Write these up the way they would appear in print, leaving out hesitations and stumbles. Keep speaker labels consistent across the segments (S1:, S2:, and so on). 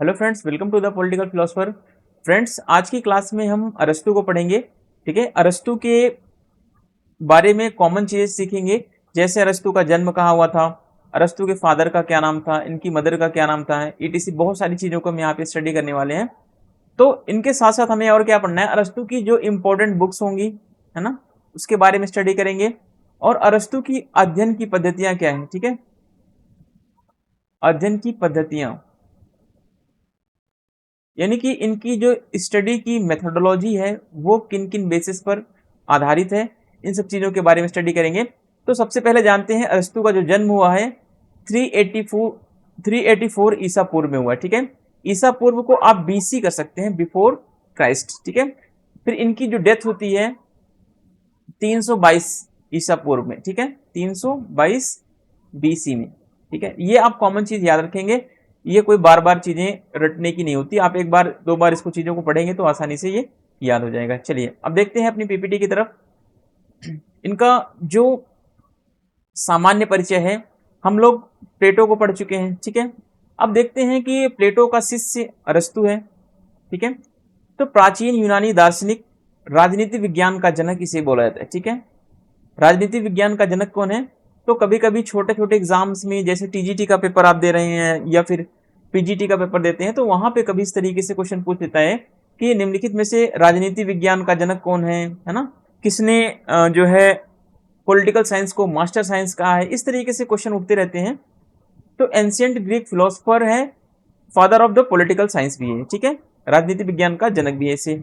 S1: Hello friends, welcome to the political philosopher. Friends, आज की class में हम अरस्तू को पढ़ेंगे। ठीक है, अरस्तू के बारे में कॉमन चीजें सीखेंगे, जैसे अरस्तू का जन्म कहाँ हुआ था, अरस्तू के फादर का क्या नाम था, इनकी मदर का क्या नाम था, ईटीसी बहुत सारी चीजों को हम यहाँ पे स्टडी करने वाले हैं। तो इनके साथ साथ हमें और क्या पढ़ना है, अरस्तू की जो इंपॉर्टेंट बुक्स होंगी, है ना, उसके बारे में स्टडी करेंगे। और अरस्तू की अध्ययन की पद्धतियां क्या है, ठीक है, अध्ययन की पद्धतियां यानी कि इनकी जो स्टडी की मेथोडोलॉजी है वो किन किन बेसिस पर आधारित है, इन सब चीज़ों के बारे में स्टडी करेंगे। तो सबसे पहले जानते हैं अरस्तू का जो जन्म हुआ है 384 ईसा पूर्व में हुआ है। ठीक है, ईसा पूर्व को आप बीसी कर सकते हैं, बिफोर क्राइस्ट। ठीक है, फिर इनकी जो डेथ होती है 322 ईसा पूर्व में। ठीक है, 322 बीसी में। ठीक है, ये आप कॉमन चीज याद रखेंगे, ये कोई बार बार चीजें रटने की नहीं होती, आप एक बार दो बार इसको चीजों को पढ़ेंगे तो आसानी से ये याद हो जाएगा। चलिए अब देखते हैं अपनी पीपीटी की तरफ। इनका जो सामान्य परिचय है, हम लोग प्लेटो को पढ़ चुके हैं। ठीक है, अब देखते हैं कि प्लेटो का शिष्य अरस्तु है। ठीक है, तो प्राचीन यूनानी दार्शनिक, राजनीति विज्ञान का जनक इसे बोला जाता है। ठीक है, राजनीति विज्ञान का जनक कौन है? तो कभी कभी छोटे छोटे एग्जाम्स में, जैसे टीजीटी का पेपर आप दे रहे हैं या फिर पीजीटी का पेपर देते हैं, तो वहां पे कभी इस तरीके से क्वेश्चन पूछ देता है कि निम्नलिखित में से राजनीति विज्ञान का जनक कौन है ना, किसने जो है पॉलिटिकल साइंस को मास्टर साइंस कहा है, इस तरीके से क्वेश्चन उठते रहते हैं। तो एंशियंट ग्रीक फिलोसफर है, father of the political science भी है। ठीक है, राजनीति विज्ञान का जनक भी है इसे।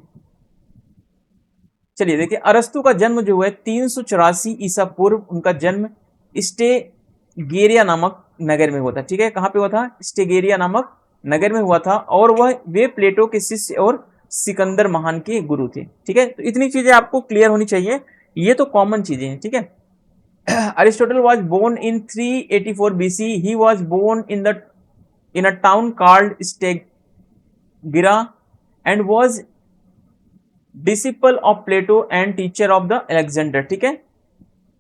S1: चलिए देखिए, अरस्तु का जन्म जो है 384 ईसा पूर्व, उनका जन्म स्टेगेरिया नामक नगर में हुआ था। ठीक है, कहां पे हुआ था? स्टेगेरिया नामक नगर में हुआ था, और वह वे प्लेटो के शिष्य और सिकंदर महान के गुरु थे। ठीक है, तो इतनी चीजें आपको क्लियर होनी चाहिए, ये तो कॉमन चीजें हैं। ठीक है, Aristotle was born in 384 BC, he was born in a town called Stagira and was disciple of Plato and teacher of the Alexander. ठीक है,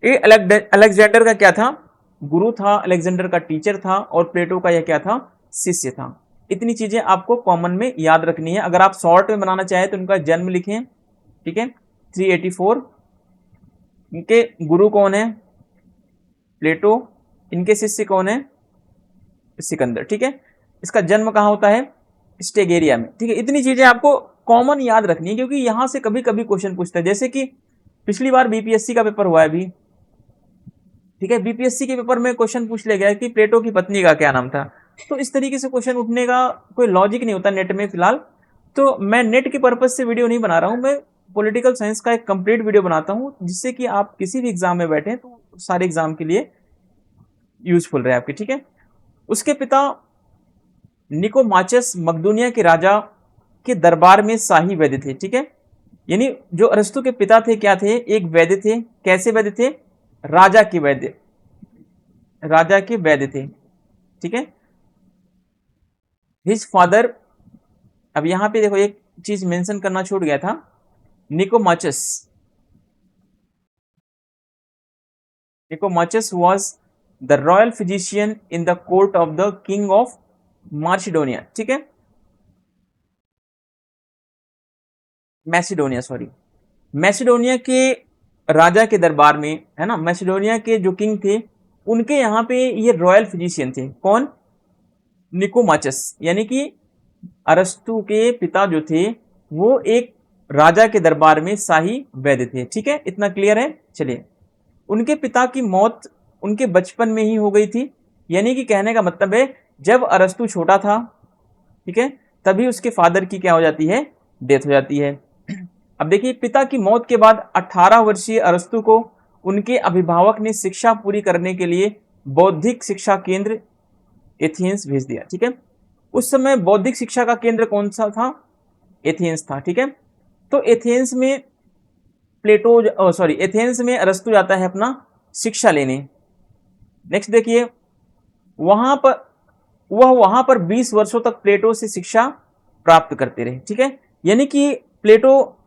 S1: ये अलेक्जेंडर का क्या था? गुरु था, अलेक्जेंडर का टीचर था, और प्लेटो का यह क्या था? शिष्य था। इतनी चीजें आपको कॉमन में याद रखनी है। अगर आप शॉर्ट में बनाना चाहें तो उनका जन्म लिखें। ठीक है, 384, इनके गुरु कौन है? प्लेटो, इनके शिष्य कौन है? सिकंदर। ठीक है, इसका जन्म कहाँ होता है? स्टेगेरिया में। ठीक है, इतनी चीजें आपको कॉमन याद रखनी है, क्योंकि यहां से कभी कभी क्वेश्चन पूछता है, जैसे कि पिछली बार बीपीएससी का पेपर हुआ है अभी। ठीक है, बीपीएससी के पेपर में क्वेश्चन पूछ ले गया कि प्लेटो की पत्नी का क्या नाम था। तो इस तरीके से क्वेश्चन उठने का कोई लॉजिक नहीं होता नेट में फिलहाल। तो मैं नेट के पर्पज से वीडियो नहीं बना रहा हूं, मैं पॉलिटिकल साइंस का एक कंप्लीट वीडियो बनाता हूं, जिससे कि आप किसी भी एग्जाम में बैठे तो सारे एग्जाम के लिए यूजफुल रहे आपके। ठीक है, उसके पिता निकोमाचस मकदूनिया के राजा के दरबार में शाही वैद्य थे। ठीक है, यानी जो अरस्तु के पिता थे क्या थे? एक वैद्य थे। कैसे वैद्य थे? राजा के वैद्य, राजा के वैद्य थे। ठीक है, हिज फादर, अब यहां पे देखो एक चीज मेंशन करना छूट गया था, Nicomachus. Nicomachus was the royal physician in the court of the king of Macedonia. ठीक है, मैसिडोनिया, सॉरी, मैसिडोनिया के राजा के दरबार में, है ना, मैसिडोनिया के जो किंग थे उनके यहाँ पे ये रॉयल फिजिशियन थे। कौन? निकोमाचस, यानी कि अरस्तु के पिता जो थे वो एक राजा के दरबार में शाही वैद्य थे। ठीक है, इतना क्लियर है। चलिए, उनके पिता की मौत उनके बचपन में ही हो गई थी, यानी कि कहने का मतलब है जब अरस्तु छोटा था, ठीक है, तभी उसके फादर की क्या हो जाती है? डेथ हो जाती है। अब देखिए, पिता की मौत के बाद 18 वर्षीय अरस्तु को उनके अभिभावक ने शिक्षा पूरी करने के लिए बौद्धिक शिक्षा केंद्र एथेंस भेज दिया। ठीक है, उस समय बौद्धिक शिक्षा का केंद्र कौन सा था? एथेंस था। ठीक है, तो एथेंस में प्लेटो, सॉरी, एथेंस में अरस्तु जाता है अपना शिक्षा लेने। नेक्स्ट देखिए, वहां पर वहां पर 20 वर्षों तक प्लेटो से शिक्षा प्राप्त करते रहे। ठीक है, यानी कि प्लेटो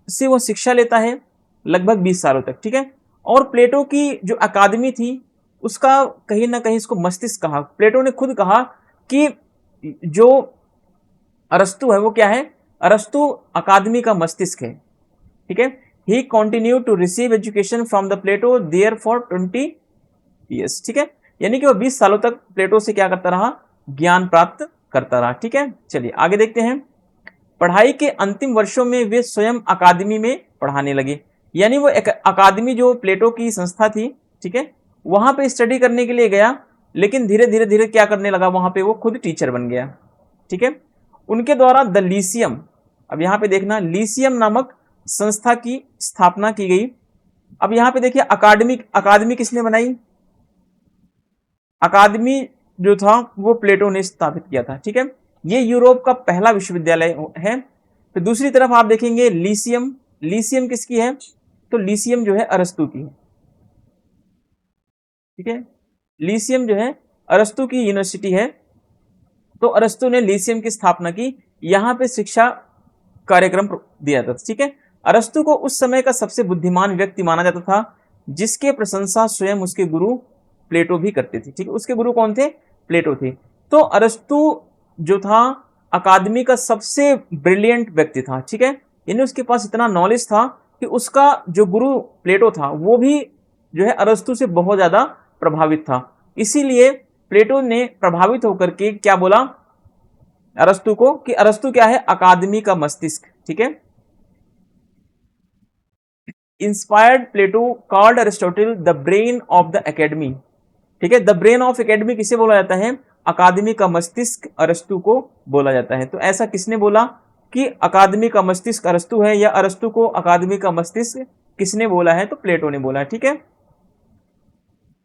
S1: से वो शिक्षा लेता है लगभग 20 सालों तक। ठीक है, और प्लेटो की जो अकादमी थी उसका कहीं ना कहीं इसको मस्तिष्क कहा। प्लेटो ने खुद कहा कि जो अरस्तु है वो क्या है, अरस्तु अकादमी का मस्तिष्क है, ठीक है। He continue to receive education from the Plato there for 20 years, ठीक है। यानी कि वो 20 सालों तक प्लेटो से क्या करता रहा, ज्ञान प्राप्त करता रहा, ठीक है। चलिए आगे देखते हैं। पढ़ाई के अंतिम वर्षों में वे स्वयं अकादमी में पढ़ाने लगे, यानी वो एक अकादमी जो प्लेटो की संस्था थी, ठीक है, वहां पे स्टडी करने के लिए गया, लेकिन धीरे धीरे धीरे क्या करने लगा, वहां पे वो खुद टीचर बन गया, ठीक है। उनके द्वारा द लीसियम, अब यहाँ पे देखना, लीसियम नामक संस्था की स्थापना की गई। अब यहाँ पे देखिए अकादमी, अकादमी किसने बनाई, अकादमी जो था वो प्लेटो ने स्थापित किया था, ठीक है। ये यूरोप का पहला विश्वविद्यालय है। तो दूसरी तरफ आप देखेंगे लीसियम, लीसियम किसकी है, तो लीसियम जो है अरस्तु की है, ठीक है। लीसियम जो है अरस्तु की यूनिवर्सिटी है, तो अरस्तु ने लीसियम की स्थापना की, यहाँ पे शिक्षा कार्यक्रम दिया था, ठीक है। अरस्तु को उस समय का सबसे बुद्धिमान व्यक्ति माना जाता था, जिसके प्रशंसा स्वयं उसके गुरु प्लेटो भी करते थे, ठीक है। उसके गुरु कौन थे, प्लेटो थे। तो अरस्तु जो था अकादमी का सबसे ब्रिलियंट व्यक्ति था, ठीक है। यानी उसके पास इतना नॉलेज था कि उसका जो गुरु प्लेटो था वो भी जो है अरस्तु से बहुत ज्यादा प्रभावित था। इसीलिए प्लेटो ने प्रभावित होकर के क्या बोला अरस्तु को, कि अरस्तु क्या है, अकादमी का मस्तिष्क, ठीक है। Inspired Plato called Aristotle the brain of the academy, ठीक है। द ब्रेन ऑफ एकेडमी किसे बोला जाता है, अकादमी का मस्तिष्क अरस्तु को बोला जाता है। तो ऐसा किसने बोला कि अकादमी का मस्तिष्क अरस्तु है, या अरस्तु को अकादमी का मस्तिष्क किसने बोला है, तो प्लेटो ने बोला है, ठीक है।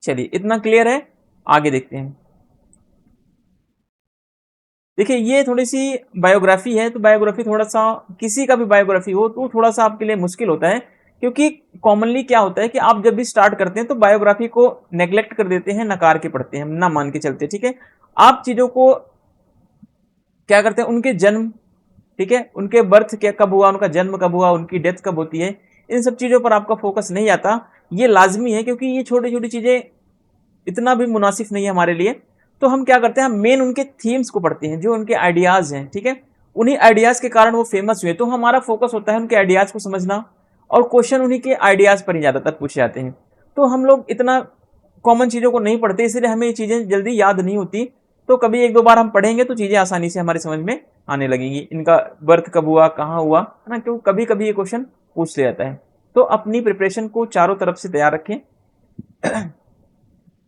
S1: चलिए इतना क्लियर है, आगे देखते हैं। देखिए ये थोड़ी सी बायोग्राफी है, तो बायोग्राफी थोड़ा सा, किसी का भी बायोग्राफी हो तो थोड़ा सा आपके लिए मुश्किल होता है, क्योंकि कॉमनली क्या होता है कि आप जब भी स्टार्ट करते हैं तो बायोग्राफी को नेग्लेक्ट कर देते हैं, नकार के पढ़ते हैं, ना मान के चलते, ठीक है। आप चीजों को क्या करते हैं, उनके जन्म, ठीक है, उनके बर्थ क्या कब हुआ, उनका जन्म कब हुआ, उनकी डेथ कब होती है, इन सब चीजों पर आपका फोकस नहीं आता। ये लाजमी है, क्योंकि ये छोटी छोटी चीजें इतना भी मुनासिब नहीं है हमारे लिए। तो हम क्या करते हैं, हम मेन उनके थीम्स को पढ़ते हैं, जो उनके आइडियाज हैं, ठीक है। उन्हीं आइडियाज के कारण वो फेमस हुए, तो हमारा फोकस होता है उनके आइडियाज को समझना, और क्वेश्चन उन्हीं के आइडियाज पर ही ज्यादातर पूछे जाते हैं। तो हम लोग इतना कॉमन चीजों को नहीं पढ़ते, इसलिए हमें ये चीजें जल्दी याद नहीं होती। तो कभी एक दो बार हम पढ़ेंगे तो चीजें आसानी से हमारे समझ में आने लगेंगी, इनका बर्थ कब हुआ, कहाँ हुआ, है ना, क्योंकि कभी कभी ये क्वेश्चन पूछ लिया जाता है। तो अपनी प्रिपरेशन को चारों तरफ से तैयार रखें।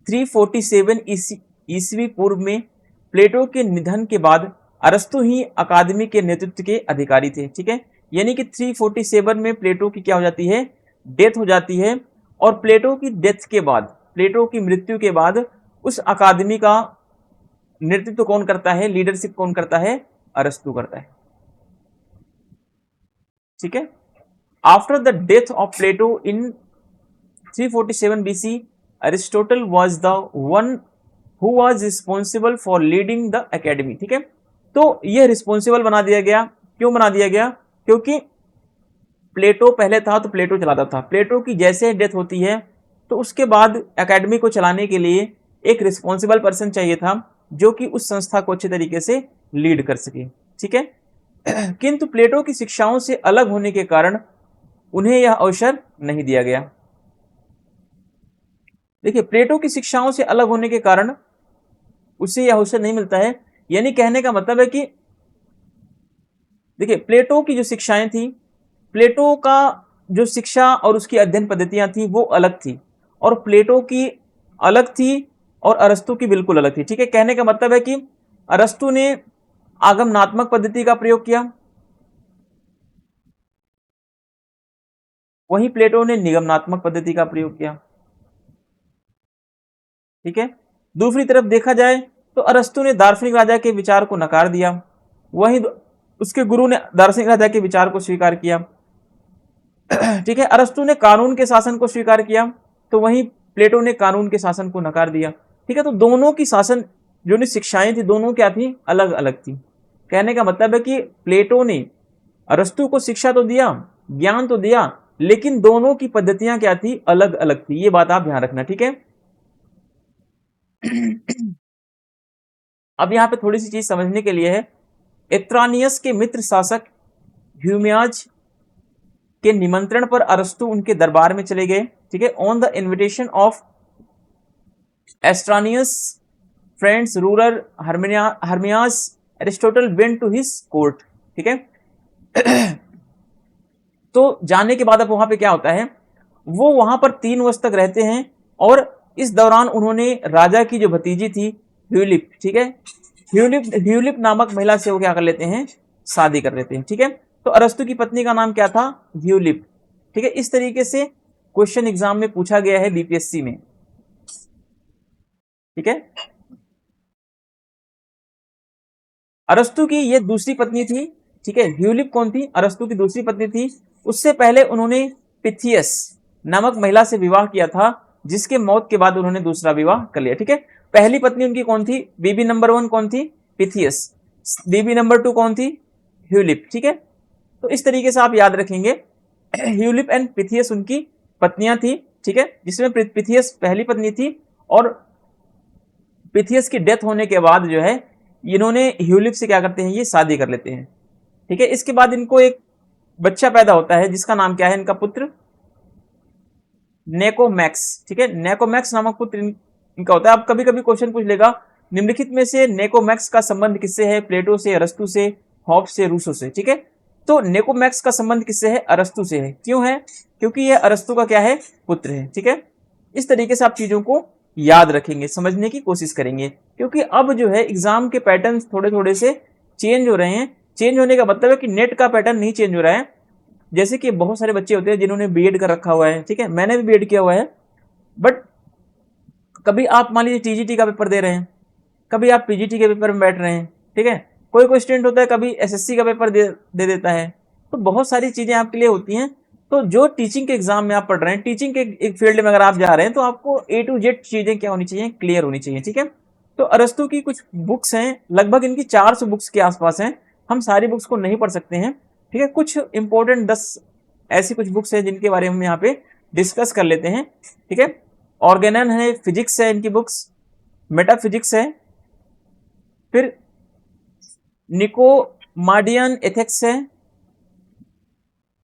S1: 347 ईस्वी पूर्व में प्लेटो के निधन के बाद अरस्तु ही अकादमी के नेतृत्व के अधिकारी थे, ठीक है। यानी कि 347 में प्लेटो की क्या हो जाती है, डेथ हो जाती है। और प्लेटो की डेथ के बाद, प्लेटो की मृत्यु के बाद उस अकादमी का नेतृत्व कौन करता है, लीडरशिप कौन करता है, अरस्तु करता है, ठीक है। After the death of Plato in 347 BC, Aristotle was the one who was responsible for leading the academy, ठीक है। तो यह रिस्पॉन्सिबल बना दिया गया, क्यों बना दिया गया, क्योंकि प्लेटो पहले था तो प्लेटो चलाता था, प्लेटो की जैसे डेथ होती है तो उसके बाद एकेडमी को चलाने के लिए एक रिस्पॉन्सिबल पर्सन चाहिए था, जो कि उस संस्था को अच्छे तरीके से लीड कर सके, ठीक है। किंतु प्लेटो की शिक्षाओं से अलग होने के कारण उन्हें यह अवसर नहीं दिया गया। देखिए प्लेटो की शिक्षाओं से अलग होने के कारण उसे यह अवसर नहीं मिलता है। यानी कहने का मतलब है कि देखिए प्लेटो की जो शिक्षाएं थी, प्लेटो का जो शिक्षा और उसकी अध्ययन पद्धतियां थी वो अलग थी, और प्लेटो की अलग थी और अरस्तु की बिल्कुल अलग थी, ठीक है। कहने का मतलब है कि अरस्तु ने आगमनात्मक पद्धति का प्रयोग किया, वहीं प्लेटो ने निगमनात्मक पद्धति का प्रयोग किया, ठीक है। दूसरी तरफ देखा जाए तो अरस्तु ने दार्शनिक राजा के विचार को नकार दिया, वहीं उसके गुरु ने दार्शनिक राजा के विचार को स्वीकार किया, ठीक है। अरस्तु ने कानून के शासन को स्वीकार किया, तो वहीं प्लेटो ने कानून के शासन को नकार दिया, ठीक है। तो दोनों की शासन जो शिक्षाएं थी दोनों क्या थी, अलग अलग थी। कहने का मतलब है कि प्लेटो ने अरस्तु को शिक्षा तो दिया, ज्ञान तो दिया, लेकिन दोनों की पद्धतियां क्या थी, अलग अलग थी। ये बात आप ध्यान रखना, ठीक है। अब यहाँ पे थोड़ी सी चीज समझने के लिए है, एत्रानियस के मित्र शासक ह्यूमियाज के निमंत्रण पर अरस्तु उनके दरबार में चले गए, ठीक है। On the invitation of Atarneus friends ruler Hermias Aristotle went to his court, ठीक है। तो जाने के बाद अब वहां पे क्या होता है, वो वहां पर 3 वर्ष तक रहते हैं और इस दौरान उन्होंने राजा की जो भतीजी थी ह्यूलिप, ठीक है, ह्यूलिप नामक महिला से वो क्या कर लेते हैं, शादी कर लेते हैं, ठीक है। तो अरस्तु की पत्नी का नाम क्या था, ह्यूलिप, ठीक है। इस तरीके से क्वेश्चन एग्जाम में पूछा गया है बीपीएससी में, ठीक है। अरस्तु की ये दूसरी पत्नी थी, ठीक है। ह्यूलिप कौन थी, अरस्तु की दूसरी पत्नी थी। उससे पहले उन्होंने पिथियस नामक महिला से विवाह किया था, जिसके मौत के बाद उन्होंने दूसरा विवाह कर लिया, ठीक है। पहली पत्नी उनकी कौन थी, बीबी नंबर 1 कौन थी, पिथियस। बीबी नंबर 2 कौन थी, ह्यूलिप, ठीक है। तो इस तरीके से आप याद रखेंगे, ह्यूलिप एंड पिथियस उनकी पत्नियां थी, ठीक है, जिसमें पिथियस पहली पत्नी थी और पिथियस की डेथ होने के बाद जो है इन्होंने ह्यूलिप से क्या करते हैं, ये शादी कर लेते हैं, ठीक है। इसके बाद इनको एक बच्चा पैदा होता है जिसका नाम क्या है, इनका पुत्र नेकोमैक्स, ठीक है। नेकोमैक्स नामक पुत्र इनका होता है। अब कभी कभी क्वेश्चन पूछ लेगा निम्नलिखित में से नेकोमैक्स का संबंध किससे है, प्लेटो से, अरस्तु से, हॉब्स से, रूसो से, ठीक है। तो नेकोमैक्स का संबंध किससे है, अरस्तु से है। क्यों है, क्योंकि यह अरस्तु का क्या है, पुत्र है, ठीक है। इस तरीके से आप चीजों को याद रखेंगे, समझने की कोशिश करेंगे, क्योंकि अब जो है एग्जाम के पैटर्न थोड़े थोड़े से चेंज हो रहे हैं। चेंज होने का मतलब है कि नेट का पैटर्न नहीं चेंज हो रहा है। जैसे कि बहुत सारे बच्चे होते हैं जिन्होंने बीएड कर रखा हुआ है, ठीक है, मैंने भी बीएड किया हुआ है, बट कभी आप मान लीजिए टीजीटी का पेपर दे रहे हैं, कभी आप पीजीटी के पेपर में बैठ रहे हैं, ठीक है। कोई स्टूडेंट होता है कभी एसएससी का पेपर दे देता है। तो बहुत सारी चीजें आपके लिए होती हैं। तो जो टीचिंग के एग्जाम में आप पढ़ रहे हैं, टीचिंग के एक फील्ड में अगर आप जा रहे हैं, तो आपको ए टू जेड चीजें क्या होनी चाहिए, क्लियर होनी चाहिए, ठीक है। तो अरस्तु की कुछ बुक्स हैं, लगभग इनकी 400 बुक्स के आसपास हैं। हम सारी बुक्स को नहीं पढ़ सकते हैं, ठीक है। कुछ इंपॉर्टेंट 10 ऐसी कुछ बुक्स हैं जिनके बारे में हम यहाँ पे डिस्कस कर लेते हैं, ठीक है। ऑर्गेनन है, फिजिक्स है इनकी बुक्स, मेटाफिजिक्स है, फिर निकोमाडियन एथिक्स है,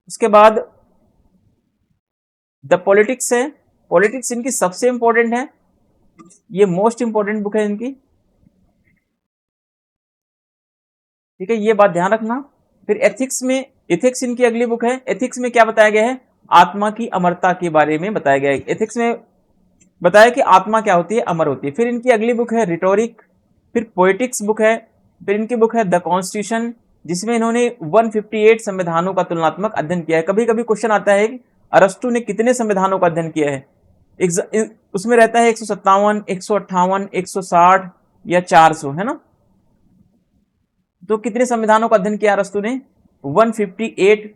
S1: उसके बाद द पॉलिटिक्स है। पॉलिटिक्स इनकी सबसे इंपॉर्टेंट है, ये मोस्ट इंपॉर्टेंट बुक है इनकी, ठीक है, ये बात ध्यान रखना। फिर एथिक्स में, एथिक्स इनकी अगली बुक है। एथिक्स में क्या बताया गया है, आत्मा की अमरता के बारे में बताया गया है। एथिक्स में बताया कि आत्मा क्या होती है, अमर होती है। फिर इनकी अगली बुक है रिटोरिक, फिर पोएटिक्स बुक है, फिर इनकी बुक है द कॉन्स्टिट्यूशन, जिसमें इन्होंने 158 संविधानों का तुलनात्मक अध्ययन किया है। कभी कभी क्वेश्चन आता है कि अरस्तु ने कितने संविधानों का अध्ययन किया है, उसमें रहता है 157, 158, 160 या 400, है ना। तो कितने संविधानों का अध्ययन किया अरस्तु ने, 158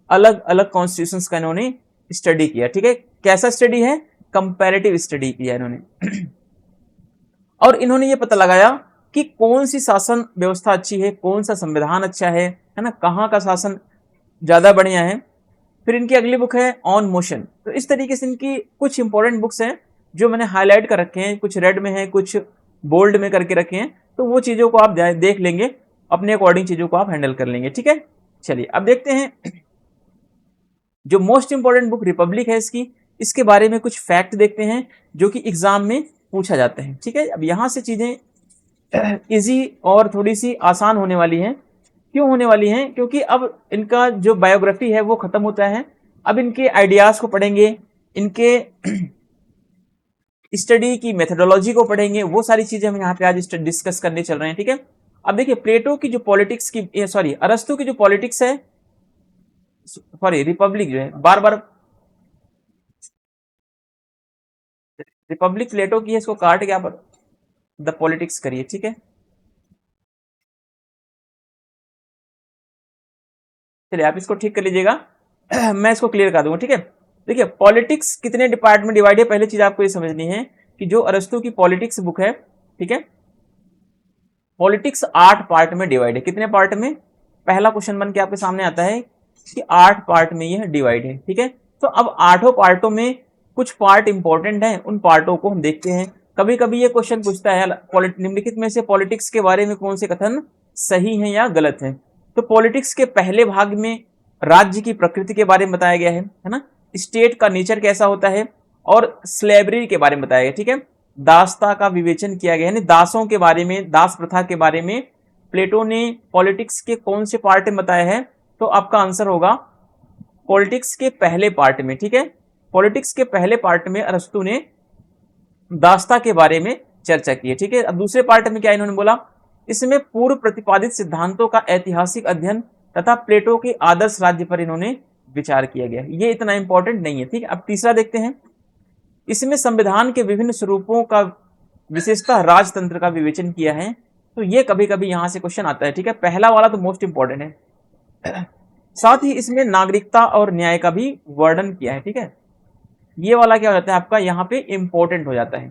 S1: अलग अलग कॉन्स्टिट्यूशंस का इन्होंने स्टडी किया, ठीक है। कैसा स्टडी है, कंपैरेटिव स्टडी किया इन्होंने। और इन्होंने ये पता लगाया कि कौन सी शासन व्यवस्था अच्छी है, कौन सा संविधान अच्छा है ना, कहाँ का शासन ज्यादा बढ़िया है। फिर इनकी अगली बुक है ऑन मोशन। तो इस तरीके से इनकी कुछ इंपॉर्टेंट बुक्स हैं जो मैंने हाईलाइट कर रखे हैं, कुछ रेड में है, कुछ बोल्ड में करके रखे हैं। तो वो चीजों को आप देख लेंगे, अपने अकॉर्डिंग चीजों को आप हैंडल कर लेंगे, ठीक है। चलिए अब देखते हैं जो मोस्ट इंपॉर्टेंट बुक रिपब्लिक है इसके बारे में कुछ फैक्ट देखते हैं जो कि एग्जाम में पूछा जाता है, ठीक है। अब यहां से चीजें इजी और थोड़ी सी आसान होने वाली हैं। क्यों होने वाली हैं, क्योंकि अब इनका जो बायोग्राफी है वो खत्म होता है। अब इनके आइडियाज को पढ़ेंगे, इनके स्टडी की मेथोडोलॉजी को पढ़ेंगे, वो सारी चीजें हम यहाँ पे आज डिस्कस करने चल रहे हैं, ठीक है। अब देखिए प्लेटो की जो पॉलिटिक्स की, सॉरी अरस्तु की जो पॉलिटिक्स है, सॉरी रिपब्लिक जो है, बार बार रिपब्लिक प्लेटो की है, इसको काट के आप द पॉलिटिक्स करिए, ठीक है। चलिए आप इसको ठीक कर लीजिएगा, मैं इसको क्लियर कर दूंगा, ठीक है। देखिए पॉलिटिक्स कितने डिपार्ट में डिवाइड है, पहले चीज आपको ये समझनी है कि जो अरस्तु की पॉलिटिक्स बुक है, ठीक है, पॉलिटिक्स 8 पार्ट में डिवाइड है। कितने पार्ट में, पहला क्वेश्चन बन के आपके सामने आता है कि 8 पार्ट में यह डिवाइड है, ठीक है। तो अब 8 पार्टों में कुछ पार्ट इंपॉर्टेंट हैं, उन पार्टों को हम देखते हैं। कभी कभी ये क्वेश्चन पूछता है निम्नलिखित में से पॉलिटिक्स के बारे में कौन से कथन सही हैं या गलत हैं। तो पॉलिटिक्स के पहले भाग में राज्य की प्रकृति के बारे में बताया गया है ना, स्टेट का नेचर कैसा होता है, और स्लेवरी के बारे में बताया गया, ठीक है। दासता का विवेचन किया गया है, दासों के बारे में, दास प्रथा के बारे में प्लेटो ने पॉलिटिक्स के कौन से पार्ट में बताया है, तो आपका आंसर होगा पॉलिटिक्स के पहले पार्ट में, ठीक है। पॉलिटिक्स के पहले पार्ट में अरस्तु ने दासता के बारे में चर्चा की है, ठीक है। अब दूसरे पार्ट में क्या इन्होंने बोला, इसमें पूर्व प्रतिपादित सिद्धांतों का ऐतिहासिक अध्ययन तथा प्लेटो के आदर्श राज्य पर इन्होंने विचार किया गया। ये इतना इंपॉर्टेंट नहीं है, ठीक है। अब तीसरा देखते हैं, इसमें संविधान के विभिन्न स्वरूपों का विशेषतः राजतंत्र का विवेचन किया है। तो ये कभी कभी यहां से क्वेश्चन आता है, ठीक है। पहला वाला तो मोस्ट इंपॉर्टेंट है। साथ ही इसमें नागरिकता और न्याय का भी वर्णन किया है, ठीक है। ये वाला क्या हो जाता है आपका यहाँ पे इंपॉर्टेंट हो जाता है,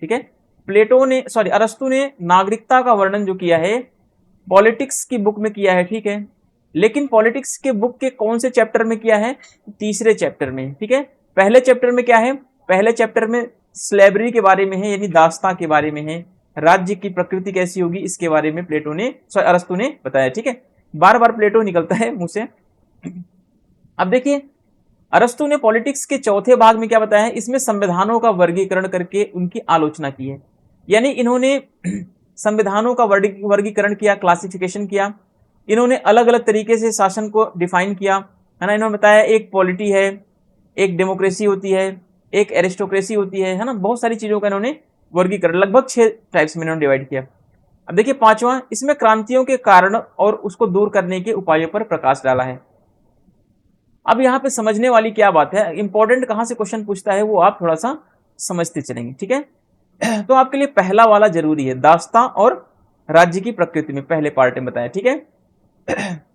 S1: ठीक है। अरस्तु ने नागरिकता का वर्णन जो किया है पॉलिटिक्स की बुक में किया है, ठीक है। लेकिन पॉलिटिक्स के बुक के कौन से चैप्टर में किया है, तीसरे चैप्टर में, ठीक है। पहले चैप्टर में क्या है, पहले चैप्टर में स्लेवरी के बारे में है, यानी दासता के बारे में है, राज्य की प्रकृति कैसी होगी इसके बारे में अरस्तु ने बताया, ठीक है। बार बार प्लेटो निकलता है मुंह से। अब देखिए अरस्तु ने पॉलिटिक्स के चौथे भाग में क्या बताया है, इसमें संविधानों का वर्गीकरण करके उनकी आलोचना की है। यानी इन्होंने संविधानों का वर्गीकरण किया, क्लासिफिकेशन किया, इन्होंने अलग अलग तरीके से शासन को डिफाइन किया, है ना। इन्होंने बताया एक पॉलिटी है, एक डेमोक्रेसी होती है, एक एरिस्टोक्रेसी होती है ना। बहुत सारी चीजों का इन्होंने वर्गीकरण लगभग 6 टाइप्स में इन्होंने डिवाइड किया। अब देखिए पांचवा, इसमें क्रांतियों के कारण और उसको दूर करने के उपायों पर प्रकाश डाला है। अब यहाँ पे समझने वाली क्या बात है, इंपॉर्टेंट कहां से क्वेश्चन पूछता है वो आप थोड़ा सा समझते चलेंगे, ठीक है। तो आपके लिए पहला वाला जरूरी है, दास्ता और राज्य की प्रकृति में पहले पार्ट में बताया, ठीक है।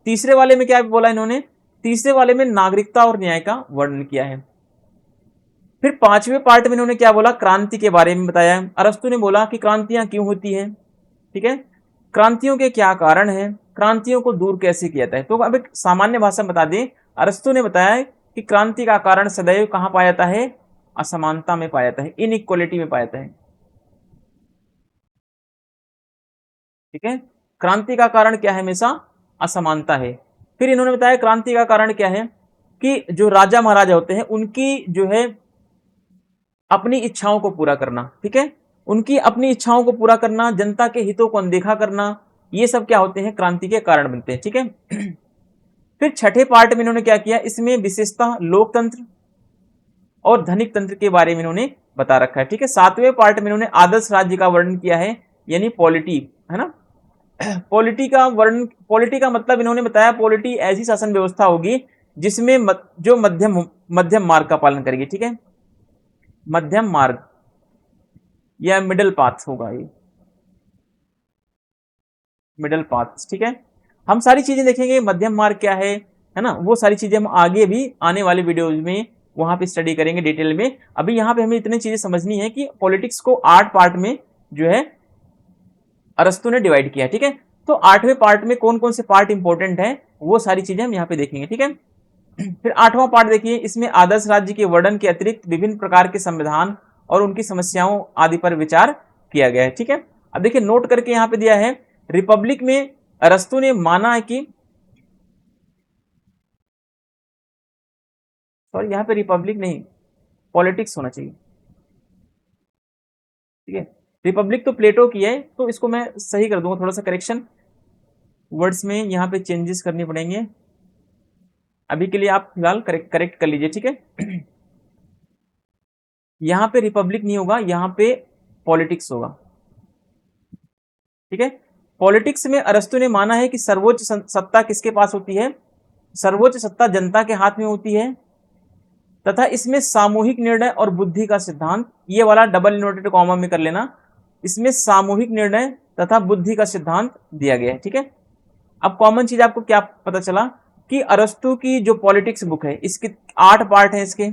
S1: तीसरे वाले में क्या बोला इन्होंने, तीसरे वाले में नागरिकता और न्याय का वर्णन किया है। फिर पांचवें पार्ट में इन्होंने क्या बोला, क्रांति के बारे में बताया। अरस्तु ने बोला कि क्रांतियां क्यों होती हैं, ठीक है, क्रांतियों के क्या कारण हैं, क्रांतियों को दूर कैसे किया जाता है। तो अब एक सामान्य भाषा में बता दें, अरस्तु ने बताया कि क्रांति का कारण सदैव कहां पाया जाता है, असमानता में पाया जाता है, इनइक्वालिटी में पाया जाता है, ठीक है। क्रांति का कारण क्या है, हमेशा असमानता है। फिर इन्होंने बताया क्रांति का कारण क्या है, कि जो राजा महाराजा होते हैं उनकी जो है अपनी इच्छाओं को पूरा करना, ठीक है, उनकी अपनी इच्छाओं को पूरा करना, जनता के हितों को अनदेखा करना, ये सब क्या होते हैं, क्रांति के कारण बनते हैं, ठीक है। फिर छठे पार्ट में इन्होंने क्या किया, इसमें विशेषता लोकतंत्र और धनिक तंत्र के बारे में इन्होंने बता रखा है, ठीक है। सातवें पार्ट में इन्होंने आदर्श राज्य का वर्णन किया है, यानी पॉलिटी, है ना। पॉलिटी का वर्णन, पॉलिटी का मतलब इन्होंने बताया पॉलिटी ऐसी शासन व्यवस्था होगी जिसमें जो मध्यम मार्ग का पालन करेगी, ठीक है, मध्यम मार्ग या मिडल पाथ होगा, ये मिडल पाथ, ठीक है। हम सारी चीजें देखेंगे मध्यम मार्ग क्या है ना, वो सारी चीजें हम आगे भी आने वाले वीडियोज में वहां पे स्टडी करेंगे डिटेल में। अभी यहाँ पे हमें इतनी चीजें समझनी है कि पॉलिटिक्स को 8 पार्ट में जो है अरस्तु ने डिवाइड किया, ठीक है। तो 8वें पार्ट में कौन कौन से पार्ट इंपॉर्टेंट है वो सारी चीजें हम यहाँ पे देखेंगे, ठीक है। फिर 8वां पार्ट देखिए, इसमें आदर्श राज्य के वर्णन के अतिरिक्त विभिन्न प्रकार के संविधान और उनकी समस्याओं आदि पर विचार किया गया है, ठीक है। अब देखिए नोट करके यहाँ पे दिया है, रिपब्लिक में अरस्तु ने माना है कि, सॉरी यहाँ पे रिपब्लिक नहीं पॉलिटिक्स होना चाहिए, ठीक है। रिपब्लिक तो प्लेटो की है, तो इसको मैं सही कर दूंगा, थोड़ा सा करेक्शन वर्ड्स में यहाँ पे चेंजेस करने पड़ेंगे। अभी के लिए आप फिलहाल करेक्ट कर लीजिए, ठीक है। यहाँ पे रिपब्लिक नहीं होगा, यहाँ पे पॉलिटिक्स होगा, ठीक है। पॉलिटिक्स में अरस्तु ने माना है कि सर्वोच्च सत्ता किसके पास होती है, सर्वोच्च सत्ता जनता के हाथ में होती है, तथा इसमें सामूहिक निर्णय और बुद्धि का सिद्धांत, ये वाला डबल इनवर्टेड कॉमा में कर लेना, इसमें सामूहिक निर्णय तथा बुद्धि का सिद्धांत दिया गया है, ठीक है। अब कॉमन चीज आपको क्या पता चला कि अरस्तु की जो पॉलिटिक्स बुक है इसके 8 पार्ट हैं इसके,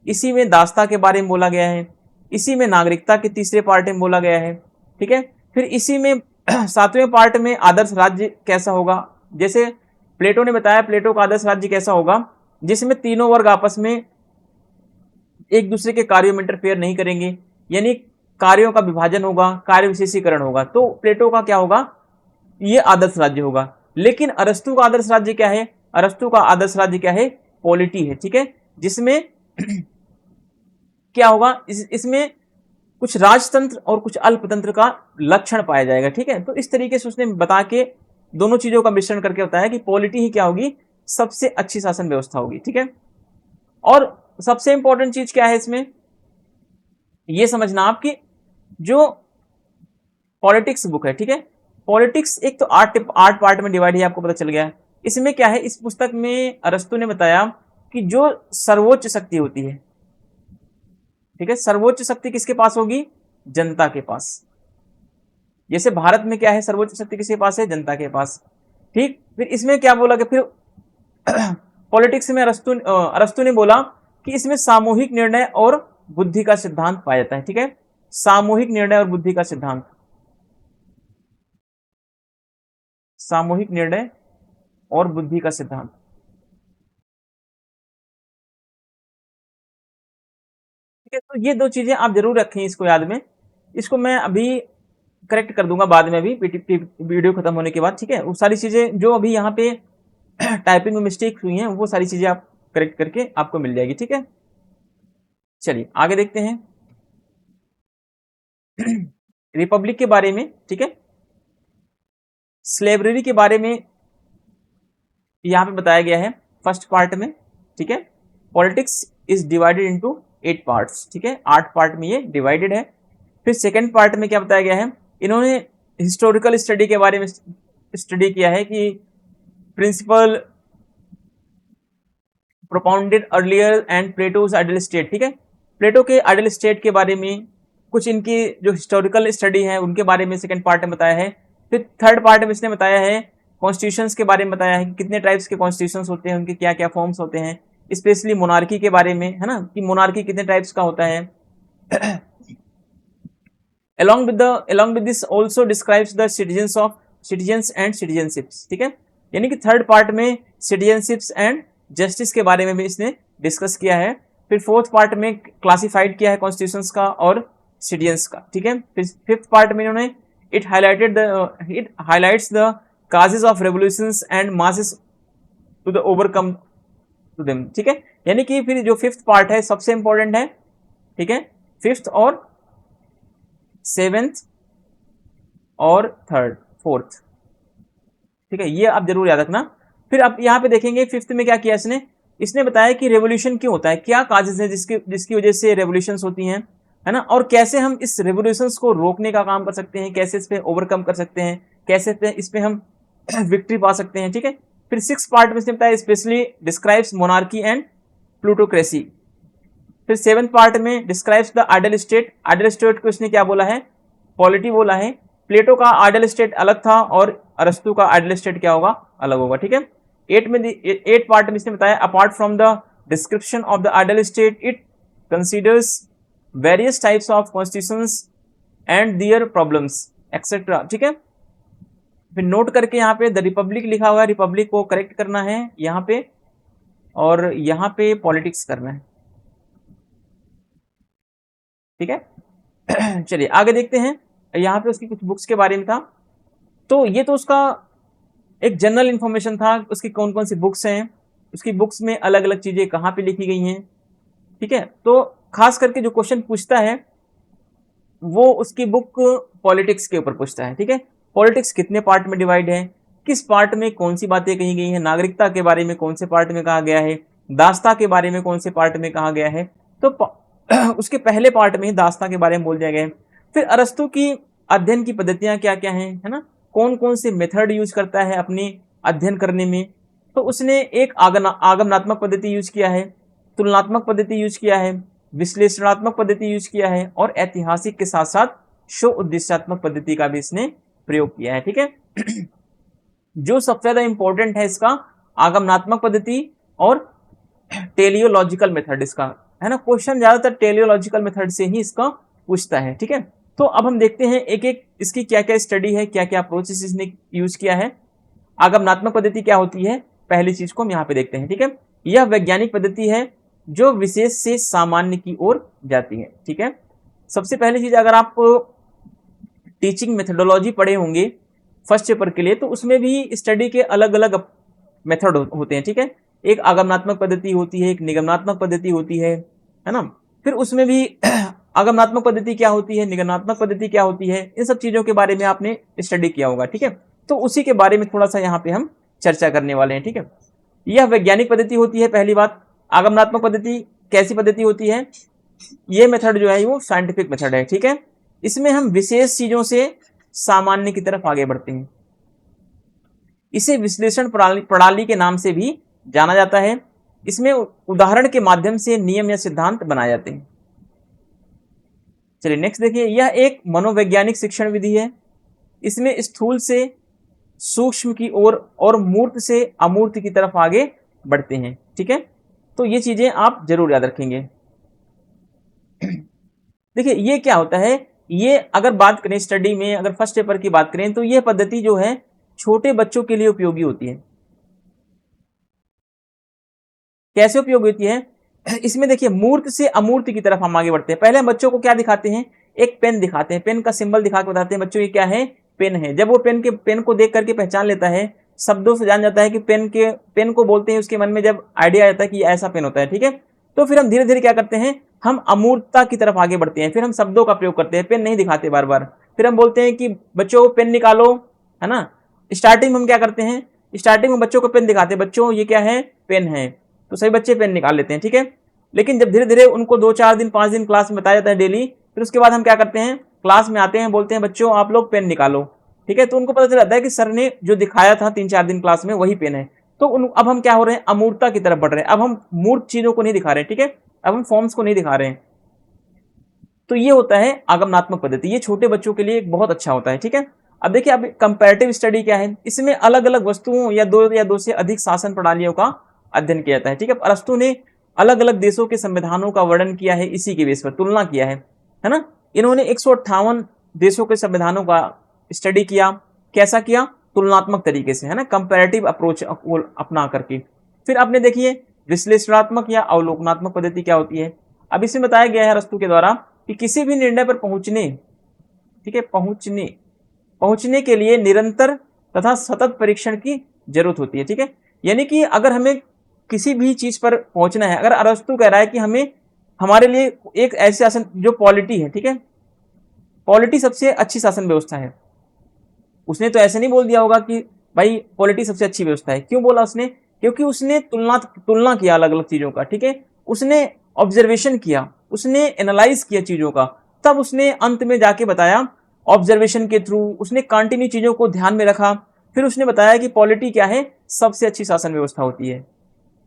S1: इसी में दास्ता के बारे में बोला गया है, इसी में नागरिकता के तीसरे पार्ट में बोला गया है, ठीक है। फिर इसी में 7वें पार्ट में आदर्श राज्य कैसा होगा, जैसे प्लेटो ने बताया प्लेटो का आदर्श राज्य कैसा होगा, जिसमें तीनों वर्ग आपस में एक दूसरे के कार्यों में इंटरफेयर नहीं करेंगे, यानी कार्यों का विभाजन होगा, कार्य विशेषीकरण होगा। तो प्लेटो का क्या होगा, ये आदर्श राज्य होगा। लेकिन अरस्तु का आदर्श राज्य क्या है? अरस्तु का आदर्श राज्य क्या है? पॉलिटी है, ठीक है, जिसमें क्या होगा, इसमें कुछ राजतंत्र और कुछ अल्पतंत्र का लक्षण पाया जाएगा, ठीक है। तो इस तरीके से उसने बता के दोनों चीजों का मिश्रण करके बताया कि पॉलिटी ही क्या होगी, सबसे अच्छी शासन व्यवस्था होगी, ठीक है। और सबसे इंपॉर्टेंट चीज क्या है इसमें, यह समझना आपकी जो पॉलिटिक्स बुक है, ठीक है, पॉलिटिक्स एक तो आठ पार्ट में डिवाइड है, आपको पता चल गया। इसमें क्या है, इस पुस्तक में अरस्तु ने बताया कि जो सर्वोच्च शक्ति होती है, ठीक है, सर्वोच्च शक्ति किसके पास होगी? जनता के पास। जैसे भारत में क्या है, सर्वोच्च शक्ति किसके पास है? जनता के पास, ठीक। फिर इसमें क्या बोला कि फिर पॉलिटिक्स में अरस्तु ने बोला कि इसमें सामूहिक निर्णय और बुद्धि का सिद्धांत पाया जाता है, ठीक है, सामूहिक निर्णय और बुद्धि का सिद्धांत, सामूहिक निर्णय और बुद्धि का सिद्धांत, ठीक है। तो ये दो चीजें आप जरूर रखें इसको याद में, इसको मैं अभी करेक्ट कर दूंगा बाद में, अभी वीडियो खत्म होने के बाद, ठीक है। वो सारी चीजें जो अभी यहाँ पे टाइपिंग में मिस्टेक हुई हैं वो सारी चीजें आप करेक्ट करके आपको मिल जाएगी, ठीक है। चलिए आगे देखते हैं रिपब्लिक के बारे में, ठीक है। स्लेवरी के बारे में यहाँ पे बताया गया है फर्स्ट पार्ट में, ठीक है। Politics is divided into 8 parts, ठीक है, 8 पार्ट में ये डिवाइडेड है। फिर सेकेंड पार्ट में क्या बताया गया है, इन्होंने हिस्टोरिकल स्टडी के बारे में स्टडी किया है कि principle propounded earlier and Plato's ideal state, ठीक है, प्लेटो के आइडियल स्टेट के बारे में कुछ इनकी जो हिस्टोरिकल स्टडी है उनके बारे में सेकंड पार्ट में बताया है। फिर थर्ड पार्ट में इसने बताया है कॉन्स्टिट्यूशंस के बारे में बताया है कि कितने टाइप्स के कॉन्स्टिट्यूशंस होते हैं, उनके क्या क्या फॉर्म्स होते हैं, स्पेशली मोनार्की के बारे में, है ना, कि मोनार्की कितने टाइप्स का होता है। along with this also describes the citizens and citizenships, ठीक है, यानी कि थर्ड पार्ट में सिटीजनशिप्स एंड जस्टिस के बारे में भी इसने डिस्कस किया है। फिर फोर्थ पार्ट में क्लासिफाइड किया है कॉन्स्टिट्यूशंस का और सिटीजन्स का, ठीक है। फिर फिफ्थ पार्ट में इन्होंने it highlights the causes of revolutions and masses to the overcome to them, ठीक है, यानी कि फिर जो फिफ्थ पार्ट है सबसे इंपॉर्टेंट है, ठीक है, फिफ्थ और सेवेंथ और थर्ड फोर्थ, ठीक है, ये आप जरूर याद रखना। फिर आप यहाँ पे देखेंगे फिफ्थ में क्या किया इसने बताया कि रेवोल्यूशन क्यों होता है, क्या काजेज है जिसकी वजह से रेवोल्यूशंस होती हैं, है ना, और कैसे हम इस रेवोल्यूशंस को रोकने का काम कर सकते हैं, कैसे इस पे ओवरकम कर सकते हैं, कैसे इस पे हम विक्ट्री पा सकते हैं, ठीक है। फिर सिक्स पार्ट में इसने बताया specially describes monarchy and plutocracy. फिर सेवेंथ पार्ट में describes the ideal state, ideal state को इसने क्या बोला है, पॉलिटी बोला है। प्लेटो का आइडियल स्टेट अलग था और अरस्तु का आइडियल स्टेट क्या होगा, अलग होगा, ठीक है। एट पार्ट में इसने बताया apart from the description of the ideal state it considers various types of constitutions and their problems et cetera, ठीक है। फिर नोट करके यहाँ पे द रिपब्लिक लिखा हुआ है, रिपब्लिक को करेक्ट करना है यहाँ पे, और यहाँ पे पॉलिटिक्स करना है, ठीक है। चलिए आगे देखते हैं, यहाँ पे उसकी कुछ बुक्स के बारे में था। तो ये तो उसका एक जनरल इंफॉर्मेशन था, उसकी कौन कौन सी बुक्स हैं, उसकी बुक्स में अलग अलग चीजें कहाँ पे लिखी गई हैं, ठीक है। तो खास करके जो क्वेश्चन पूछता है वो उसकी बुक पॉलिटिक्स के ऊपर पूछता है, ठीक है। पॉलिटिक्स कितने पार्ट में डिवाइड है, किस पार्ट में कौन सी बातें कही गई हैं, नागरिकता के बारे में कौन से पार्ट में कहा गया है, दास्ता के बारे में कौन से पार्ट में कहा गया है, तो उसके पहले पार्ट में ही दास्ता के बारे में बोल दिया गया है। फिर अरस्तु की अध्ययन की पद्धतियां क्या क्या हैं, है ना, कौन कौन से मेथड यूज करता है अपनी अध्ययन करने में, तो उसने एक आगमनात्मक पद्धति यूज किया है, तुलनात्मक पद्धति यूज किया है, विश्लेषणात्मक पद्धति यूज किया है, और ऐतिहासिक के साथ साथ शो उद्देश्यात्मक पद्धति का भी इसने प्रयोग किया है, ठीक है। जो सबसे ज्यादा इंपॉर्टेंट है इसका आगमनात्मक पद्धति और टेलियोलॉजिकल मेथड इसका, है ना, क्वेश्चन ज्यादातर टेलियोलॉजिकल मेथड से ही इसका पूछता है, ठीक है। तो अब हम देखते हैं एक एक इसकी क्या क्या स्टडी है, क्या क्या अप्रोचेस इसने यूज किया है। आगमनात्मक पद्धति क्या होती है, पहली चीज को हम यहाँ पे देखते हैं, ठीक है। यह वैज्ञानिक पद्धति है जो विशेष से सामान्य की ओर जाती है, ठीक है। सबसे पहली चीज, अगर आप टीचिंग मेथोडोलॉजी पढ़े होंगे फर्स्ट पेपर के लिए, तो उसमें भी स्टडी के अलग अलग मेथड होते हैं, ठीक है। एक आगमनात्मक पद्धति होती है, एक निगमनात्मक पद्धति होती है ना। फिर उसमें भी आगमनात्मक पद्धति क्या होती है, निगमनात्मक पद्धति क्या होती है, इन सब चीजों के बारे में आपने स्टडी किया होगा, ठीक है। तो उसी के बारे में थोड़ा सा यहाँ पे हम चर्चा करने वाले हैं, ठीक है। यह वैज्ञानिक पद्धति होती है, पहली बात। आगमनात्मक पद्धति कैसी पद्धति होती है, ये मेथड जो है वो साइंटिफिक मेथड है, ठीक है। इसमें हम विशेष चीजों से सामान्य की तरफ आगे बढ़ते हैं। इसे विश्लेषण प्रणाली के नाम से भी जाना जाता है। इसमें उदाहरण के माध्यम से नियम या सिद्धांत बनाए जाते हैं। चलिए नेक्स्ट देखिए, यह एक मनोवैज्ञानिक शिक्षण विधि है। इसमें स्थूल से सूक्ष्म की ओर और मूर्त से अमूर्त की तरफ आगे बढ़ते हैं, ठीक है। तो ये चीजें आप जरूर याद रखेंगे। देखिए ये क्या होता है, ये अगर बात करें स्टडी में, अगर फर्स्ट पेपर की बात करें, तो ये पद्धति जो है छोटे बच्चों के लिए उपयोगी होती है। कैसे उपयोगी होती है, इसमें देखिए मूर्त से अमूर्त की तरफ हम आगे बढ़ते हैं। पहले हम बच्चों को क्या दिखाते हैं, एक पेन दिखाते हैं, पेन का सिंबल दिखा के बताते हैं बच्चों ये क्या है, पेन है। जब वो पेन को देख करके पहचान लेता है, शब्दों से जान जाता है कि पेन को बोलते हैं, उसके मन में जब आइडिया आता है कि ऐसा पेन होता है, ठीक है। तो फिर हम धीरे धीरे क्या करते हैं, हम अमूर्तता की तरफ आगे बढ़ते हैं। फिर हम शब्दों का प्रयोग करते हैं, पेन नहीं दिखाते बार बार। फिर हम बोलते हैं कि बच्चों पेन निकालो, है ना। स्टार्टिंग में हम क्या करते हैं, स्टार्टिंग में बच्चों को पेन दिखाते हैं, बच्चों ये क्या है, पेन है। तो सही बच्चे पेन निकाल लेते हैं, ठीक है। लेकिन जब धीरे धीरे उनको 2-4 दिन 5 दिन क्लास में बताया जाता है डेली, फिर उसके बाद हम क्या करते हैं, क्लास में आते हैं, बोलते हैं बच्चों आप लोग पेन निकालो, ठीक है। तो उनको पता चल जाता है कि सर ने जो दिखाया था 3-4 दिन क्लास में वही पेन है। तो अब हम क्या हो रहे हैं, अमूर्तता की तरफ बढ़ रहे हैं। अब हम मूर्त चीजों को नहीं दिखा रहे हैं, ठीक है। अब हम फॉर्म्स को नहीं दिखा रहे हैं। तो ये होता है आगमनात्मक पद्धति। ये छोटे बच्चों के लिए बहुत अच्छा होता है, ठीक है। अब देखिए, अब कंपैरेटिव स्टडी क्या है, इसमें अलग अलग वस्तुओं या दो से अधिक शासन प्रणालियों का अध्ययन किया जाता है, ठीक है। अरस्तु ने अलग अलग देशों के संविधानों का वर्णन किया है, इसी के बेस पर तुलना किया है ना। इन्होंने 158 देशों के संविधानों का स्टडी किया। कैसा किया, तुलनात्मक तरीके से, है ना, कंपैरेटिव अप्रोच अपना करके। फिर आपने देखिए विश्लेषणात्मक या अवलोकनात्मक पद्धति क्या होती है। अब इसमें बताया गया है अरस्तु के द्वारा कि किसी भी निर्णय पर पहुंचने, ठीक है, पहुंचने के लिए निरंतर तथा सतत परीक्षण की जरूरत होती है, ठीक है। यानी कि अगर हमें किसी भी चीज पर पहुंचना है, अगर अरस्तु कह रहा है कि हमें हमारे लिए एक ऐसे शासन जो पॉलिटी है, ठीक है, पॉलिटी सबसे अच्छी शासन व्यवस्था है। उसने तो ऐसे नहीं बोल दिया होगा कि भाई पॉलिटी सबसे अच्छी व्यवस्था है। क्यों बोला उसने, क्योंकि उसने तुलना किया अलग अलग चीजों का, ठीक है। उसने ऑब्जर्वेशन किया, उसने एनालाइज किया चीजों का, तब उसने अंत में जाके बताया, ऑब्जर्वेशन के थ्रू उसने कंटिन्यू चीजों को ध्यान में रखा, फिर उसने बताया कि पॉलिटी क्या है, सबसे अच्छी शासन व्यवस्था होती है,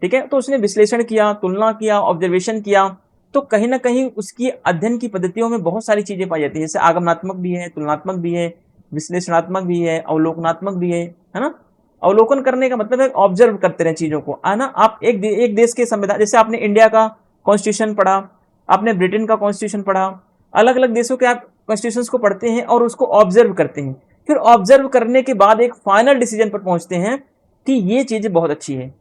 S1: ठीक है। तो उसने विश्लेषण किया, तुलना किया, ऑब्जर्वेशन किया। तो कहीं ना कहीं उसकी अध्ययन की पद्धतियों में बहुत सारी चीजें पाई जाती है, जैसे आगमनात्मक भी है, तुलनात्मक भी है, विश्लेषणात्मक भी है, अवलोकनात्मक भी है ना। अवलोकन करने का मतलब है ऑब्जर्व करते रहे चीजों को, है ना। आप एक देश के संविधान, जैसे आपने इंडिया का कॉन्स्टिट्यूशन पढ़ा, आपने ब्रिटेन का कॉन्स्टिट्यूशन पढ़ा, अलग अलग देशों के आप कॉन्स्टिट्यूशन को पढ़ते हैं और उसको ऑब्जर्व करते हैं। फिर ऑब्जर्व करने के बाद एक फाइनल डिसीजन पर पहुंचते हैं कि ये चीज बहुत अच्छी है,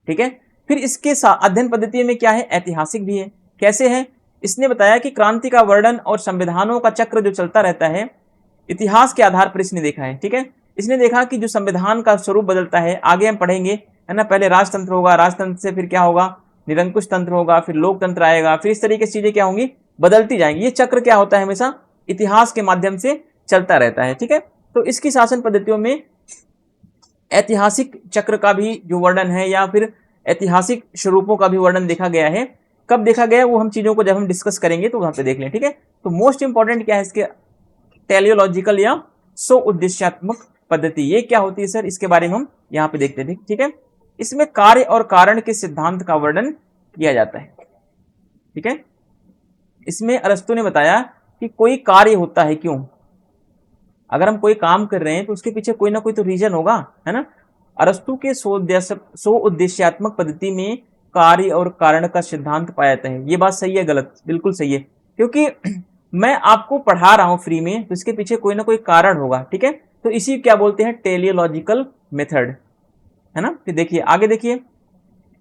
S1: ठीक है। फिर इसके अध्ययन पद्धति में क्या है, ऐतिहासिक भी है। कैसे है, इसने बताया कि क्रांति का वर्णन और संविधानों का चक्र जो चलता रहता है, इतिहास के आधार पर इसने देखा है, ठीक है। इसने देखा कि जो संविधान का स्वरूप बदलता है, आगे हम पढ़ेंगे, है ना। पहले राजतंत्र होगा, राजतंत्र से फिर क्या होगा, निरंकुश तंत्र होगा, फिर लोकतंत्र आएगा, फिर इस तरीके से चीजें क्या होंगी, बदलती जाएंगी। ये चक्र क्या होता है, हमेशा इतिहास के माध्यम से चलता रहता है, ठीक है। तो इसकी शासन पद्धतियों में ऐतिहासिक चक्र का भी जो वर्णन है, या फिर ऐतिहासिक स्वरूपों का भी वर्णन देखा गया है। कब देखा गया वो हम चीजों को जब हम डिस्कस करेंगे तो वहां पे देख लें, ठीक है। तो मोस्ट इंपॉर्टेंट क्या है इसके, टेलियोलॉजिकल या सो उद्देश्यात्मक पद्धति, ये क्या होती है सर, इसके बारे में हम यहाँ पे देखते हैं, ठीक है। इसमें कार्य और कारण के सिद्धांत का वर्णन किया जाता है, ठीक है। इसमें अरस्तु ने बताया कि कोई कार्य होता है क्यों, अगर हम कोई काम कर रहे हैं तो उसके पीछे कोई ना कोई तो रीजन होगा, है ना। अरस्तु के सो उद्देश्यात्मक पद्धति में कार्य और कारण का सिद्धांत पाया जाता है। ये बात सही है गलत, बिल्कुल सही है, क्योंकि मैं आपको पढ़ा रहा हूं फ्री में, तो इसके पीछे कोई ना कोई कारण होगा, ठीक है। तो इसी क्या बोलते हैं, टेलियोलॉजिकल मेथड, है ना। फिर देखिए आगे देखिए,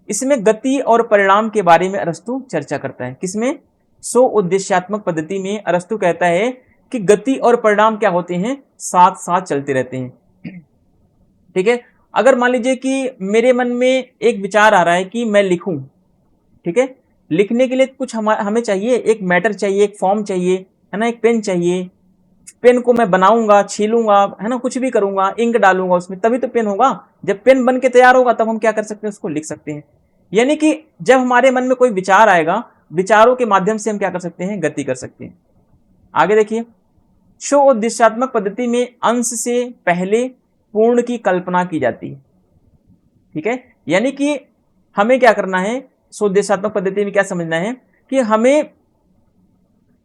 S1: इसमें गति और परिणाम के बारे में अरस्तु चर्चा करता है। किसमें, सो उद्देश्यात्मक पद्धति में अरस्तु कहता है कि गति और परिणाम क्या होते हैं, साथ साथ चलते रहते हैं। ठीक है, अगर मान लीजिए कि मेरे मन में एक विचार आ रहा है कि मैं लिखूं, ठीक है, लिखने के लिए कुछ हमें चाहिए, एक मैटर चाहिए, एक फॉर्म चाहिए, है ना, एक पेन चाहिए। पेन को मैं बनाऊंगा, छीलूंगा, है ना, कुछ भी करूंगा, इंक डालूंगा उसमें, तभी तो पेन होगा। जब पेन बन के तैयार होगा तब हम क्या कर सकते हैं, उसको लिख सकते हैं। यानी कि जब हमारे मन में कोई विचार आएगा, विचारों के माध्यम से हम क्या कर सकते हैं, गति कर सकते हैं। आगे देखिए, शो उद्देश्यात्मक पद्धति में अंश से पहले पूर्ण की कल्पना की जाती है। ठीक है, यानी कि हमें क्या करना है, स्वोद्देश्यात्मक पद्धति में क्या समझना है कि हमें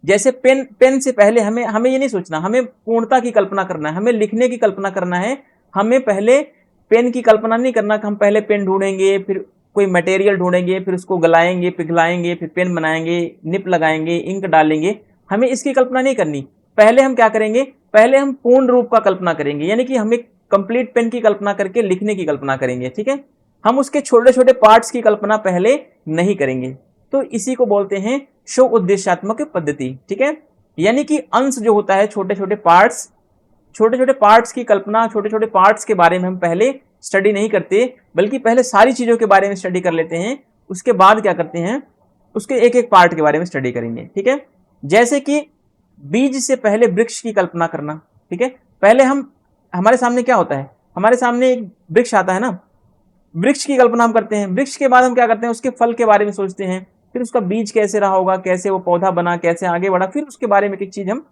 S1: जैसे पेन से पहले हमें ये नहीं सोचना, हमें पूर्णता की कल्पना करना है, हमें लिखने की कल्पना करना है। हमें पहले पेन की कल्पना नहीं करना कि हम पहले पेन ढूंढेंगे, फिर कोई मटेरियल ढूंढेंगे, फिर उसको गलाएंगे, पिघलाएंगे, फिर पेन बनाएंगे, निप लगाएंगे, इंक डालेंगे। हमें इसकी कल्पना नहीं करनी। पहले हम क्या करेंगे, पहले हम पूर्ण रूप का कल्पना करेंगे, यानी कि हमें कंप्लीट पेन की कल्पना करके लिखने की कल्पना करेंगे। ठीक है, हम उसके छोटे छोटे पार्ट्स की कल्पना पहले नहीं करेंगे। तो इसी को बोलते हैं शो उद्देश्यात्मक पद्धति। ठीक है, यानी कि अंश जो होता है, छोटे छोटे पार्ट्स की कल्पना, छोटे छोटे पार्ट्स के बारे में हम पहले स्टडी नहीं करते, बल्कि पहले सारी चीजों के बारे में स्टडी कर लेते हैं। उसके बाद क्या करते हैं, उसके एक एक पार्ट के बारे में स्टडी करेंगे। ठीक है, जैसे कि बीज से पहले वृक्ष की कल्पना करना। ठीक है, पहले हमारे सामने क्या होता है, हमारे सामने एक वृक्ष आता है ना, वृक्ष की कल्पना हम करते हैं। वृक्ष के बाद हम क्या करते हैं, उसके फल के बारे में सोचते हैं, फिर उसका बीज कैसे रहा होगा, कैसे वो पौधा बना, कैसे आगे बढ़ा, फिर उसके बारे में एक चीज हम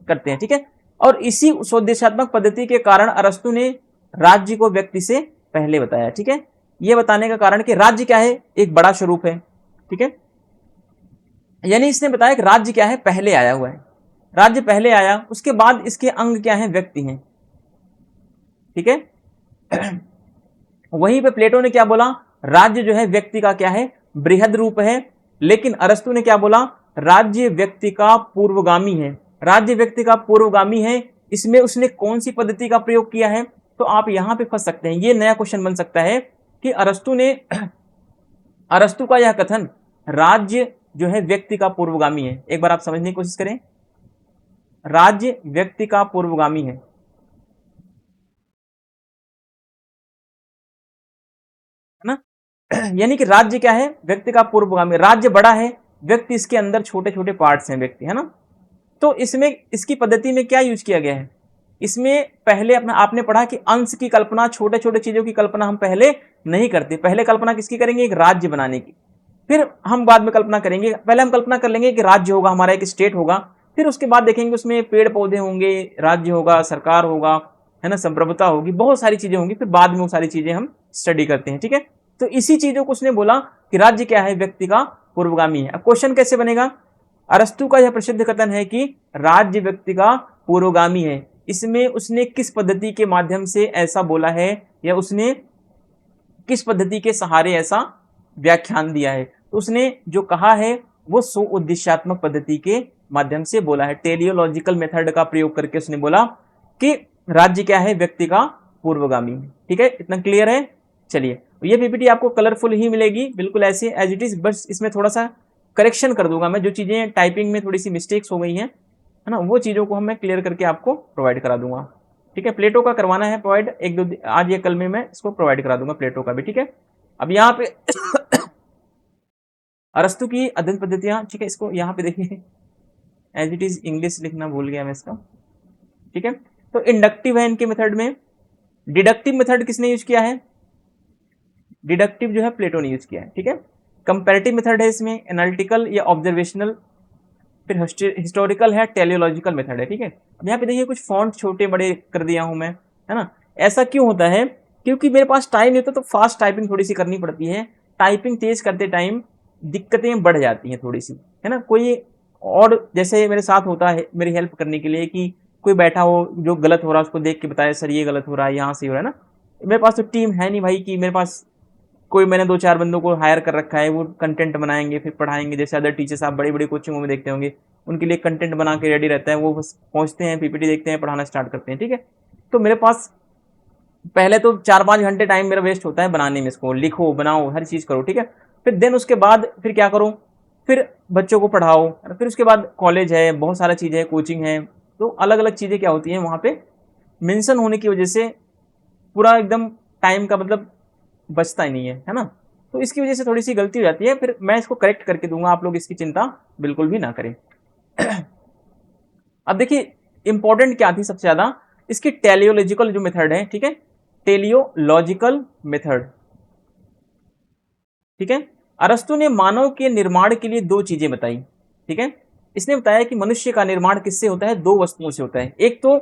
S1: करते हैं। ठीक है, और इसी स्वोद्देश्यात्मक पद्धति के कारण अरस्तु ने राज्य को व्यक्ति से पहले बताया। ठीक है, यह बताने का कारण कि राज्य क्या है, एक बड़ा स्वरूप है। ठीक है, यानी इसने बताया कि राज्य क्या है, पहले आया हुआ है, राज्य पहले आया, उसके बाद इसके अंग क्या है, व्यक्ति हैं। ठीक है, वहीं पे प्लेटो ने क्या बोला, राज्य जो है व्यक्ति का क्या है, बृहद रूप है। लेकिन अरस्तु ने क्या बोला, राज्य व्यक्ति का पूर्वगामी है, राज्य व्यक्ति का पूर्वगामी है। इसमें उसने कौन सी पद्धति का प्रयोग किया है, तो आप यहां पे फंस सकते हैं। ये नया क्वेश्चन बन सकता है कि अरस्तु का यह कथन राज्य जो है व्यक्ति का पूर्वगामी है। एक बार आप समझने की कोशिश करें, राज्य व्यक्ति का पूर्वगामी है ना। यानी कि राज्य क्या है, व्यक्ति का पूर्वगामी। राज्य बड़ा है, व्यक्ति इसके अंदर छोटे छोटे पार्ट्स हैं, व्यक्ति, है ना। तो इसमें इसकी पद्धति में क्या यूज किया गया है, इसमें पहले आपने पढ़ा कि अंश की कल्पना, छोटे छोटे चीजों की कल्पना हम पहले नहीं करते। पहले कल्पना किसकी करेंगे, एक राज्य बनाने की, फिर हम बाद में कल्पना करेंगे। पहले हम कल्पना कर लेंगे कि राज्य होगा हमारा, एक स्टेट होगा, फिर उसके बाद देखेंगे उसमें पेड़ पौधे होंगे, राज्य होगा, सरकार होगा, है ना, संप्रभुता होगी, बहुत सारी चीजें होंगी, फिर बाद में वो सारी चीजें हम स्टडी करते हैं। ठीक है, तो इसी चीजों को उसने बोला कि राज्य क्या है, व्यक्ति का पूर्वगामी है। अब क्वेश्चन कैसे बनेगा, अरस्तु का यह प्रसिद्ध कथन है कि राज्य व्यक्ति का पूर्वगामी है, इसमें उसने किस पद्धति के माध्यम से ऐसा बोला है, या उसने किस पद्धति के सहारे ऐसा व्याख्यान दिया है। तो उसने जो कहा है वो स्व उद्देश्यात्मक पद्धति के माध्यम से बोला है। टेलियोलॉजिकल मेथड का प्रयोग करके उसने बोला कि राज्य क्या है, व्यक्ति का पूर्वगामी है। ठीक है, इतना क्लियर है। चलिए, ये पीपीटी आपको कलरफुल ही मिलेगी, बिल्कुल ऐसे एज इट इज, बस इसमें थोड़ा सा करेक्शन कर दूंगा मैं, जो चीजें टाइपिंग में थोड़ी सी मिस्टेक्स हो गई हैं, है ना, वो चीजों को हम मैं क्लियर करके आपको प्रोवाइड करा दूंगा। ठीक है, प्लेटो का करवाना है प्रोवाइड, एक दो आज या कल में मैं इसको प्रोवाइड करा दूंगा, प्लेटो का भी। ठीक है, अब यहाँ पे अरस्तु की अध्ययन पद्धतियां, ठीक है, इसको यहाँ पे देखिए, एज इट इज इंग्लिश लिखना भूल गया मैं इसका। ठीक है, तो इंडक्टिव है इनके मेथड में। डिडक्टिव मेथड किसने यूज किया है, डिडक्टिव जो है प्लेटो ने यूज किया है। ठीक है, कंपैरेटिव मेथड है इसमें, एनालिटिकल या ऑब्जर्वेशनल, फिर हिस्टोरिकल है, टेलियोलॉजिकल मेथड है। ठीक है, अब यहाँ पे देखिए कुछ फॉन्ट छोटे बड़े कर दिया हूं मैं, है ना। ऐसा क्यों होता है, क्योंकि मेरे पास टाइम नहीं होता, तो फास्ट टाइपिंग थोड़ी सी करनी पड़ती है। टाइपिंग तेज करते टाइम दिक्कतें बढ़ जाती हैं थोड़ी सी, है ना। कोई और जैसे मेरे साथ होता है मेरी हेल्प करने के लिए, कि कोई बैठा हो जो गलत हो रहा है उसको देख के बताए, सर ये गलत हो रहा है, यहाँ से हो रहा है ना। मेरे पास तो टीम है नहीं भाई, कि मेरे पास कोई, मैंने 2-4 बंदों को हायर कर रखा है, वो कंटेंट बनाएंगे फिर पढ़ाएंगे। जैसे अदर टीचर्स आप बड़ी बड़ी कोचिंगों में देखते होंगे, उनके लिए कंटेंट बना के रेडी रहता है, वो बस पहुंचते हैं, पीपीटी देखते हैं, पढ़ाना स्टार्ट करते हैं। ठीक है, तो मेरे पास पहले तो 4-5 घंटे टाइम मेरा वेस्ट होता है बनाने में, इसको लिखो, बनाओ, हर चीज करो। ठीक है, फिर देन उसके बाद फिर क्या करो, फिर बच्चों को पढ़ाओ, फिर उसके बाद कॉलेज है, बहुत सारा चीज़ है, कोचिंग है, तो अलग अलग चीज़ें क्या होती हैं वहाँ पे मेंशन होने की वजह से पूरा एकदम टाइम का मतलब बचता ही नहीं है ना। तो इसकी वजह से थोड़ी सी गलती हो जाती है, फिर मैं इसको करेक्ट करके दूंगा, आप लोग इसकी चिंता बिल्कुल भी ना करें। अब देखिए इंपॉर्टेंट क्या थी सबसे ज्यादा, इसकी टेलियोलॉजिकल जो मेथड है, ठीक है, टेलियोलॉजिकल मेथड, ठीक है। अरस्तु ने मानव के निर्माण के लिए दो चीजें बताई, ठीक है। इसने बताया कि मनुष्य का निर्माण किससे होता है, दो वस्तुओं से होता है। एक तो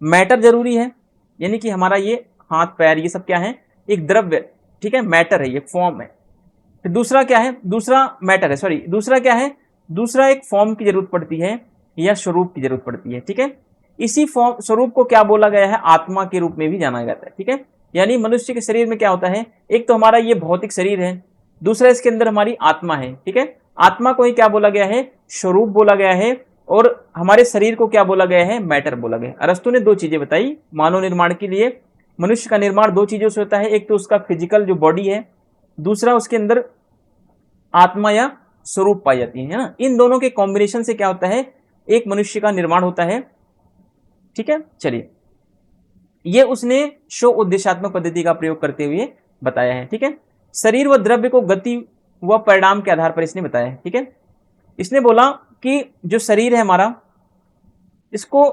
S1: मैटर जरूरी है, यानी कि हमारा ये हाथ पैर ये सब क्या है, एक द्रव्य, ठीक है, मैटर है, ये फॉर्म है। फिर दूसरा क्या है, दूसरा मैटर है, सॉरी, दूसरा क्या है, दूसरा एक फॉर्म की जरूरत पड़ती है या स्वरूप की जरूरत पड़ती है, ठीक है। इसी फॉर्म स्वरूप को क्या बोला गया है, आत्मा के रूप में भी जाना जाता है, ठीक है। यानी मनुष्य के शरीर में क्या होता है, एक तो हमारा ये भौतिक शरीर है, दूसरा इसके अंदर हमारी आत्मा है, ठीक है। आत्मा को ही क्या बोला गया है, स्वरूप बोला गया है, और हमारे शरीर को क्या बोला गया है, मैटर बोला गया है। अरस्तु ने दो चीजें बताई मानव निर्माण के लिए। मनुष्य का निर्माण दो चीजों से होता है, एक तो उसका फिजिकल जो बॉडी है, दूसरा उसके अंदर आत्मा या स्वरूप पाई जाती है ना। इन दोनों के कॉम्बिनेशन से क्या होता है, एक मनुष्य का निर्माण होता है, ठीक है। चलिए, ये उसने शो उद्देशात्मक पद्धति का प्रयोग करते हुए बताया है, ठीक है। शरीर व द्रव्य को गति व परिणाम के आधार पर इसने बताया है, ठीक है। इसने बोला कि जो शरीर है हमारा, इसको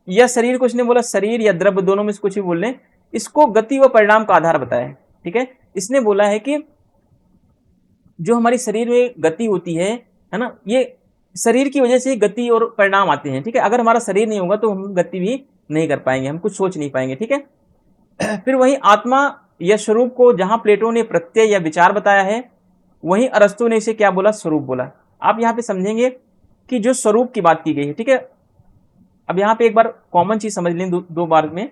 S1: या शरीर को इसने बोला शरीर या द्रव्य दोनों में से कुछ भी बोल लें, इसको गति व परिणाम का आधार बताया है, ठीक है। इसने बोला है कि जो हमारी शरीर में गति होती है ना, ये शरीर की वजह से गति और परिणाम आते हैं, ठीक है। अगर हमारा शरीर नहीं होगा तो हम गति भी नहीं कर पाएंगे, हम कुछ सोच नहीं पाएंगे, ठीक है। फिर वही आत्मा या स्वरूप को जहां प्लेटो ने प्रत्यय या विचार बताया है, वहीं अरस्तु ने इसे क्या बोला, स्वरूप बोला। आप यहाँ पे समझेंगे कि जो स्वरूप की बात की गई है, ठीक है। अब यहाँ पे एक बार कॉमन चीज समझ लें दो बार में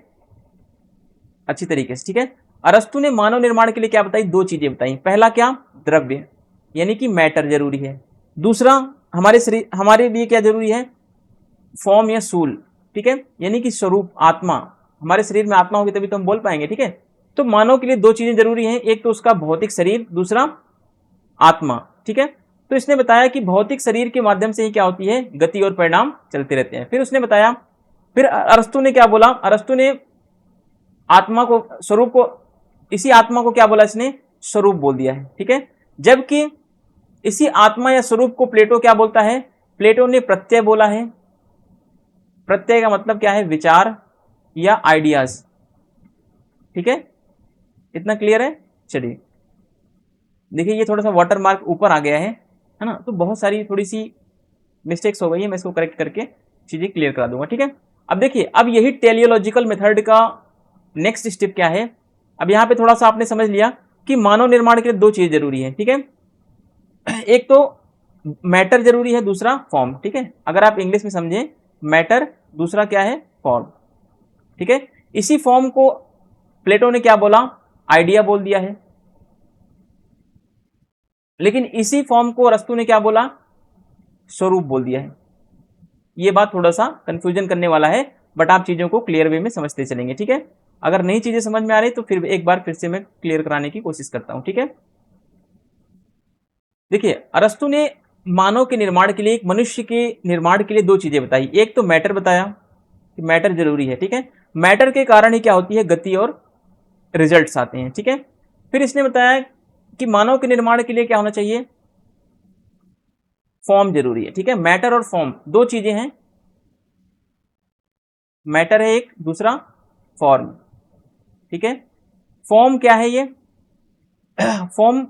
S1: अच्छी तरीके से, ठीक है। अरस्तु ने मानव निर्माण के लिए क्या बताई, दो चीजें बताई। पहला क्या, द्रव्य यानी कि मैटर जरूरी है। दूसरा हमारे शरीर, हमारे लिए क्या जरूरी है, फॉर्म या सूल, ठीक है, यानी कि स्वरूप, आत्मा। हमारे शरीर में आत्मा होगी तभी तो हम बोल पाएंगे, ठीक है। तो मानव के लिए दो चीजें जरूरी हैं, एक तो उसका भौतिक शरीर, दूसरा आत्मा, ठीक है। तो इसने बताया कि भौतिक शरीर के माध्यम से ही क्या होती है, गति और परिणाम चलते रहते हैं। फिर उसने बताया, फिर अरस्तु ने क्या बोला, अरस्तु ने आत्मा को, स्वरूप को, इसी आत्मा को क्या बोला, इसने स्वरूप बोल दिया है, ठीक है। जबकि इसी आत्मा या स्वरूप को प्लेटो क्या बोलता है, प्लेटो ने प्रत्यय बोला है। प्रत्यय का मतलब क्या है, विचार या आइडियाज, ठीक है। इतना क्लियर है। चलिए देखिए, ये थोड़ा सा वाटर मार्क ऊपर आ गया है ना, तो बहुत सारी थोड़ी सी मिस्टेक्स हो गई है, मैं इसको करेक्ट करके चीजें क्लियर करा दूंगा, ठीक है। अब देखिए, अब यही टेलियोलॉजिकल मेथड का नेक्स्ट स्टेप क्या है। अब यहाँ पे थोड़ा सा आपने समझ लिया कि मानव निर्माण के लिए दो चीज जरूरी है, ठीक है। एक तो मैटर जरूरी है, दूसरा फॉर्म, ठीक है। अगर आप इंग्लिश में समझें, मैटर, दूसरा क्या है, फॉर्म, ठीक है। इसी फॉर्म को प्लेटो ने क्या बोला, आइडिया बोल दिया है। लेकिन इसी फॉर्म को अरस्तु ने क्या बोला, स्वरूप बोल दिया है। ये बात थोड़ा सा कंफ्यूजन करने वाला है, बट आप चीजों को क्लियर वे में समझते चलेंगे, ठीक है। अगर नई चीजें समझ में आ रही तो फिर एक बार फिर से मैं क्लियर कराने की कोशिश करता हूं, ठीक है। देखिए, अरस्तु ने मानव के निर्माण के लिए, एक मनुष्य के निर्माण के लिए दो चीजें बताई। एक तो मैटर बताया कि मैटर जरूरी है, ठीक है। मैटर के कारण ही क्या होती है, गति और रिजल्ट्स आते हैं, ठीक है। फिर इसने बताया कि मानव के निर्माण के लिए क्या होना चाहिए, फॉर्म जरूरी है, ठीक है। मैटर और फॉर्म दो चीजें हैं, मैटर है एक, दूसरा फॉर्म, ठीक है। फॉर्म क्या है, ये फॉर्म,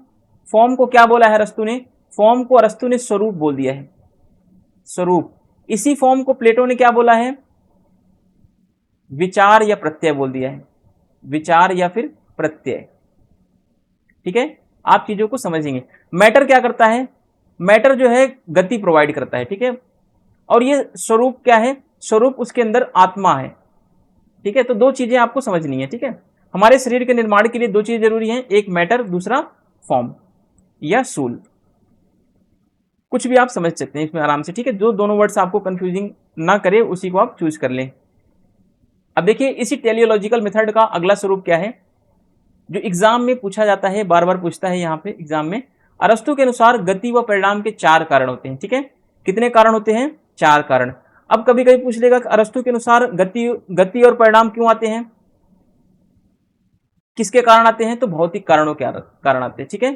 S1: फॉर्म को क्या बोला है अरस्तु ने, फॉर्म को अरस्तु ने स्वरूप बोल दिया है, स्वरूप। इसी फॉर्म को प्लेटो ने क्या बोला है, विचार या प्रत्यय बोल दिया है, विचार या फिर प्रत्यय, ठीक है। आप चीजों को समझेंगे। मैटर क्या करता है, मैटर जो है गति प्रोवाइड करता है, ठीक है। और ये स्वरूप क्या है, स्वरूप उसके अंदर आत्मा है, ठीक है। तो दो चीजें आपको समझनी है, ठीक है। हमारे शरीर के निर्माण के लिए दो चीजें जरूरी हैं, एक मैटर, दूसरा फॉर्म या सूल। कुछ भी आप समझ सकते हैं इसमें आराम से, ठीक है। जो दोनों वर्ड्स आपको कंफ्यूजिंग ना करे उसी को आप चूज कर लें। अब देखिए, इसी टेलियोलॉजिकल मेथड का अगला स्वरूप क्या है, जो एग्जाम में पूछा जाता है, बार बार पूछता है यहाँ पे एग्जाम में, अरस्तु के अनुसार गति व परिणाम के 4 कारण होते हैं। ठीक है, कितने कारण होते हैं? 4 कारण। अब कभी कभी पूछ लेगा कि अरस्तु के अनुसार गति और परिणाम क्यों आते हैं, किसके कारण आते हैं? तो भौतिक कारणों के कारण आते हैं। ठीक है,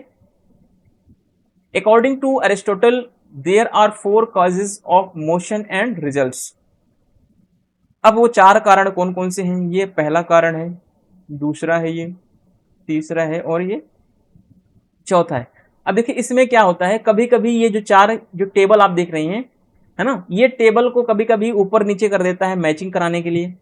S1: according to Aristotle there are 4 causes of motion and results. अब वो 4 कारण कौन कौन से हैं? ये पहला कारण है, दूसरा है, ये तीसरा है और ये चौथा है। अब देखिए इसमें क्या होता है, कभी कभी ये जो 4 जो टेबल आप देख रहे हैं, है ना, ये टेबल को कभी कभी ऊपर नीचे कर देता है मैचिंग कराने के लिए,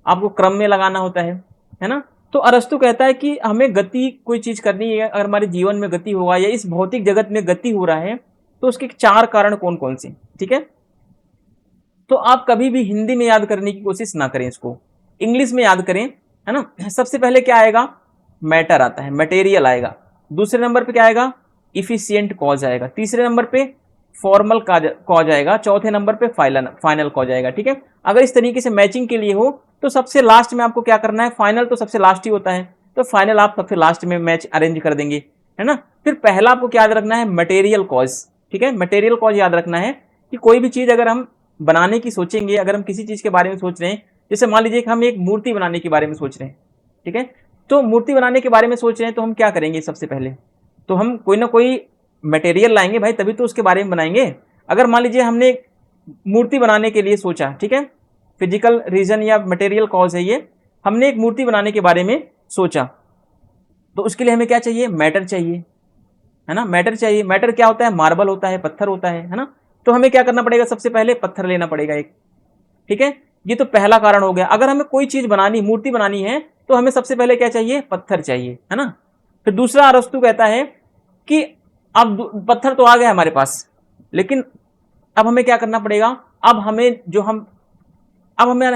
S1: आपको क्रम में लगाना होता है ना। तो अरस्तु कहता है कि हमें गति कोई चीज करनी है, अगर हमारे जीवन में गति होगा या इस भौतिक जगत में गति हो रहा है तो उसके 4 कारण कौन कौन से। ठीक है, तो आप कभी भी हिंदी में याद करने की कोशिश ना करें, इसको इंग्लिश में याद करें, है ना। सबसे पहले क्या आएगा? मैटर आता है, मटेरियल आएगा। दूसरे नंबर पे क्या आएगा? इफिशियंट कॉज आएगा। तीसरे नंबर पे फॉर्मल कॉज आएगा। चौथे नंबर पे फाइनल कॉज आएगा। ठीक है, अगर इस तरीके से मैचिंग के लिए हो तो सबसे लास्ट में आपको क्या करना है? फाइनल तो सबसे लास्ट ही होता है, तो फाइनल आप सबसे लास्ट में मैच अरेंज कर देंगे, है ना। फिर पहला आपको क्या याद रखना है? Material cause. ठीक है, मटेरियल कॉज याद रखना है कि कोई भी चीज अगर हम बनाने की सोचेंगे, अगर हम किसी चीज के बारे में सोच रहे हैं, जैसे मान लीजिए कि हम एक मूर्ति बनाने के बारे में सोच रहे हैं, ठीक है, तो मूर्ति बनाने के बारे में सोच रहे हैं तो हम क्या करेंगे? सबसे पहले तो हम कोई ना कोई मटेरियल लाएंगे भाई, तभी तो उसके बारे में बनाएंगे। अगर मान लीजिए हमने मूर्ति बनाने के लिए सोचा, ठीक है, फिजिकल रीजन या मटेरियल कॉज है ये, हमने एक मूर्ति बनाने के बारे में सोचा, तो उसके लिए हमें क्या चाहिए? मैटर चाहिए, है ना। मैटर चाहिए। मैटर क्या होता है? मार्बल होता है, पत्थर होता है ना। तो हमें क्या करना पड़ेगा? सबसे पहले पत्थर लेना पड़ेगा एक। ठीक है, ये तो पहला कारण हो गया। अगर हमें कोई चीज बनानी, मूर्ति बनानी है, तो हमें सबसे पहले क्या चाहिए? पत्थर चाहिए, है ना। फिर दूसरा अरस्तु कहता है कि अब पत्थर तो आ गया हमारे पास, लेकिन अब हमें क्या करना पड़ेगा? अब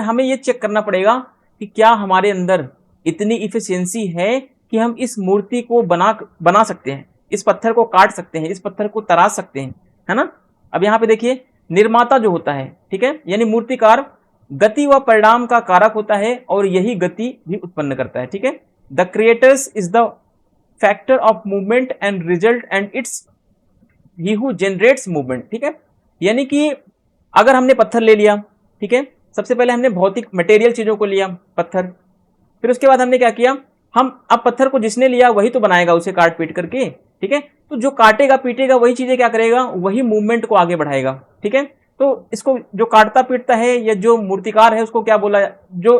S1: हमें ये चेक करना पड़ेगा कि क्या हमारे अंदर इतनी इफिशियंसी है कि हम इस मूर्ति को बना सकते हैं, इस पत्थर को काट सकते हैं, इस पत्थर को तराश सकते हैं, है ना। अब यहाँ पे देखिए, निर्माता जो होता है, ठीक है, यानी मूर्तिकार, गति व परिणाम का कारक होता है और यही गति भी उत्पन्न करता है। ठीक है, the creators is the factor of movement and result and it's he who generates movement. ठीक है, यानी कि अगर हमने पत्थर ले लिया, ठीक है, सबसे पहले हमने भौतिक मटेरियल चीजों को लिया, पत्थर, फिर उसके बाद हमने क्या किया? हम अब पत्थर को जिसने लिया वही तो बनाएगा उसे काट पीट करके। ठीक है, तो जो काटेगा पीटेगा वही चीजें क्या करेगा? वही मूवमेंट को आगे बढ़ाएगा। ठीक है, तो इसको जो काटता पीटता है या जो मूर्तिकार है उसको क्या बोला? जो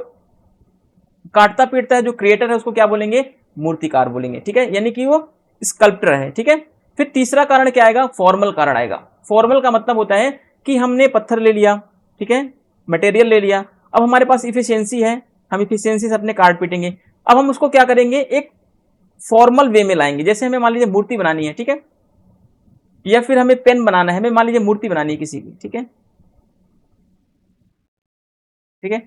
S1: काटता पीटता है, जो क्रिएटर है, उसको क्या बोलेंगे? मूर्तिकार बोलेंगे। ठीक है, यानी कि वो स्कल्प्टर है। ठीक है, फिर तीसरा कारण क्या आएगा? फॉर्मल कारण आएगा। फॉर्मल का मतलब होता है कि हमने पत्थर ले लिया, ठीक है, मटेरियल ले लिया, अब हमारे पास इफिशियंसी है, हम इफिशियंसी से अपने काट पीटेंगे। अब हम उसको क्या करेंगे? एक फॉर्मल वे में लाएंगे। जैसे हमें मान लीजिए मूर्ति बनानी है, ठीक है, या फिर हमें पेन बनाना है, हमें मान लीजिए मूर्ति बनानी है किसी की, ठीक है, ठीक है,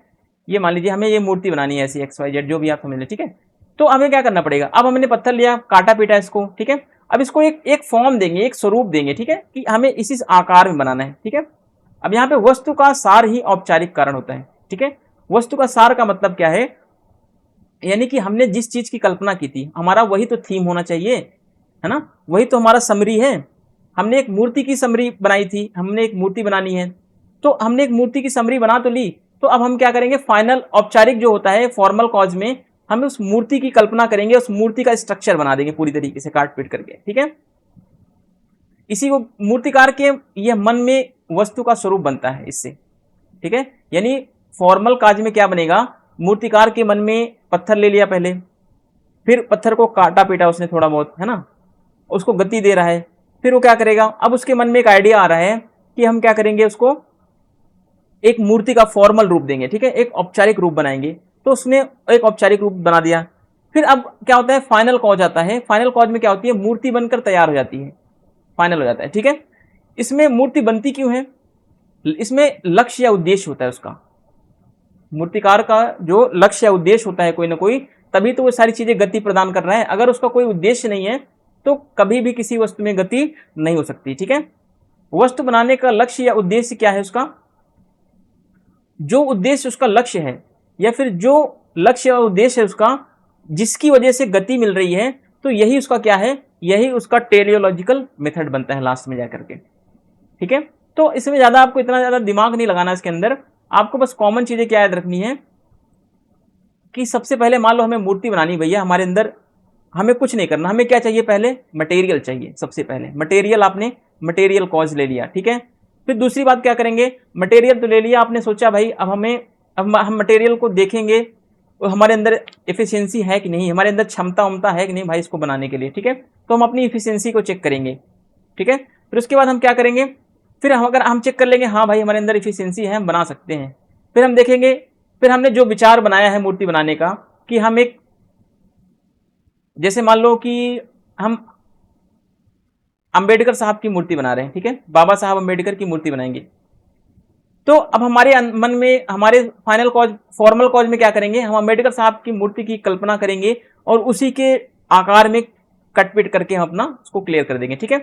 S1: ये मान लीजिए हमें ये मूर्ति बनानी है ऐसी XYZ जो भी आप समझ लें। ठीक है, तो हमें क्या करना पड़ेगा? अब हमने पत्थर लिया, काटा पीटा इसको, ठीक है, अब इसको एक फॉर्म देंगे, एक स्वरूप देंगे, ठीक है, कि हमें इसी आकार में बनाना है। ठीक है, अब यहाँ पे वस्तु का सार ही औपचारिक कारण होता है। ठीक है, वस्तु का सार का मतलब क्या है? यानी कि हमने जिस चीज की कल्पना की थी, हमारा वही तो थीम होना चाहिए, है ना, वही तो हमारा समरी है। हमने एक मूर्ति की समरी बनाई थी, हमने एक मूर्ति बनानी है, तो हमने एक मूर्ति की समरी बना तो ली, तो अब हम क्या करेंगे? फाइनल औपचारिक जो होता है फॉर्मल कॉज में, हम उस मूर्ति की कल्पना करेंगे, उस मूर्ति का स्ट्रक्चर बना देंगे पूरी तरीके से काट पीट करके। ठीक है, इसी को मूर्तिकार के यह मन में वस्तु का स्वरूप बनता है इससे। ठीक है, यानी फॉर्मल काज में क्या बनेगा? मूर्तिकार के मन में पत्थर ले लिया पहले, फिर पत्थर को काटा पीटा उसने थोड़ा बहुत, है ना, उसको गति दे रहा है, फिर वो क्या करेगा? अब उसके मन में एक आइडिया आ रहा है कि हम क्या करेंगे? उसको एक मूर्ति का फॉर्मल रूप देंगे, ठीक है, एक औपचारिक रूप बनाएंगे, तो उसने एक औपचारिक रूप बना दिया। फिर अब क्या होता है? फाइनल कॉज आता है। फाइनल कॉज में क्या होती है? मूर्ति बनकर तैयार हो जाती है, फाइनल हो जाता है। ठीक है, इसमें मूर्ति बनती क्यों है? इसमें लक्ष्य या उद्देश्य होता है उसका, मूर्तिकार का जो लक्ष्य या उद्देश्य होता है कोई ना कोई, तभी तो वो सारी चीजें गति प्रदान कर रहा है। अगर उसका कोई उद्देश्य नहीं है तो कभी भी किसी वस्तु में गति नहीं हो सकती। ठीक है, वस्तु बनाने का लक्ष्य या उद्देश्य क्या है उसका? जो उद्देश्य उसका लक्ष्य है, या फिर जो लक्ष्य और उद्देश्य है उसका, जिसकी वजह से गति मिल रही है, तो यही उसका क्या है? यही उसका टेलियोलॉजिकल मेथड बनता है लास्ट में जाकर के, ठीक है। तो इसमें ज़्यादा आपको इतना ज़्यादा दिमाग नहीं लगाना इसके अंदर, आपको बस कॉमन चीज़ें क्या याद रखनी है कि सबसे पहले मान लो हमें मूर्ति बनानी भैया, हमारे अंदर हमें कुछ नहीं करना, हमें क्या चाहिए, पहले मटेरियल चाहिए। सबसे पहले मटेरियल, आपने मटेरियल कॉज ले लिया, ठीक है। फिर दूसरी बात क्या करेंगे, मटेरियल तो ले लिया आपने, सोचा भाई अब हम मटेरियल को देखेंगे तो हमारे अंदर एफिशिएंसी है कि नहीं, हमारे अंदर क्षमता उमता है कि नहीं भाई इसको बनाने के लिए, ठीक है। तो हम अपनी एफिशिएंसी को चेक करेंगे, ठीक है। फिर उसके बाद हम क्या करेंगे, फिर अगर हम चेक कर लेंगे हाँ भाई हमारे अंदर एफिशिएंसी है, हम बना सकते हैं, फिर हम देखेंगे, फिर हमने जो विचार बनाया है मूर्ति बनाने का कि हम एक, जैसे मान लो कि हम अंबेडकर साहब की मूर्ति बना रहे हैं, ठीक है, बाबा साहब अंबेडकर की मूर्ति बनाएंगे। तो अब हमारे मन में, हमारे फाइनल कॉज, फॉर्मल कॉज में क्या करेंगे, हम अंबेडकर साहब की मूर्ति की कल्पना करेंगे और उसी के आकार में कट पिट करके हम अपना उसको क्लियर कर देंगे, ठीक है।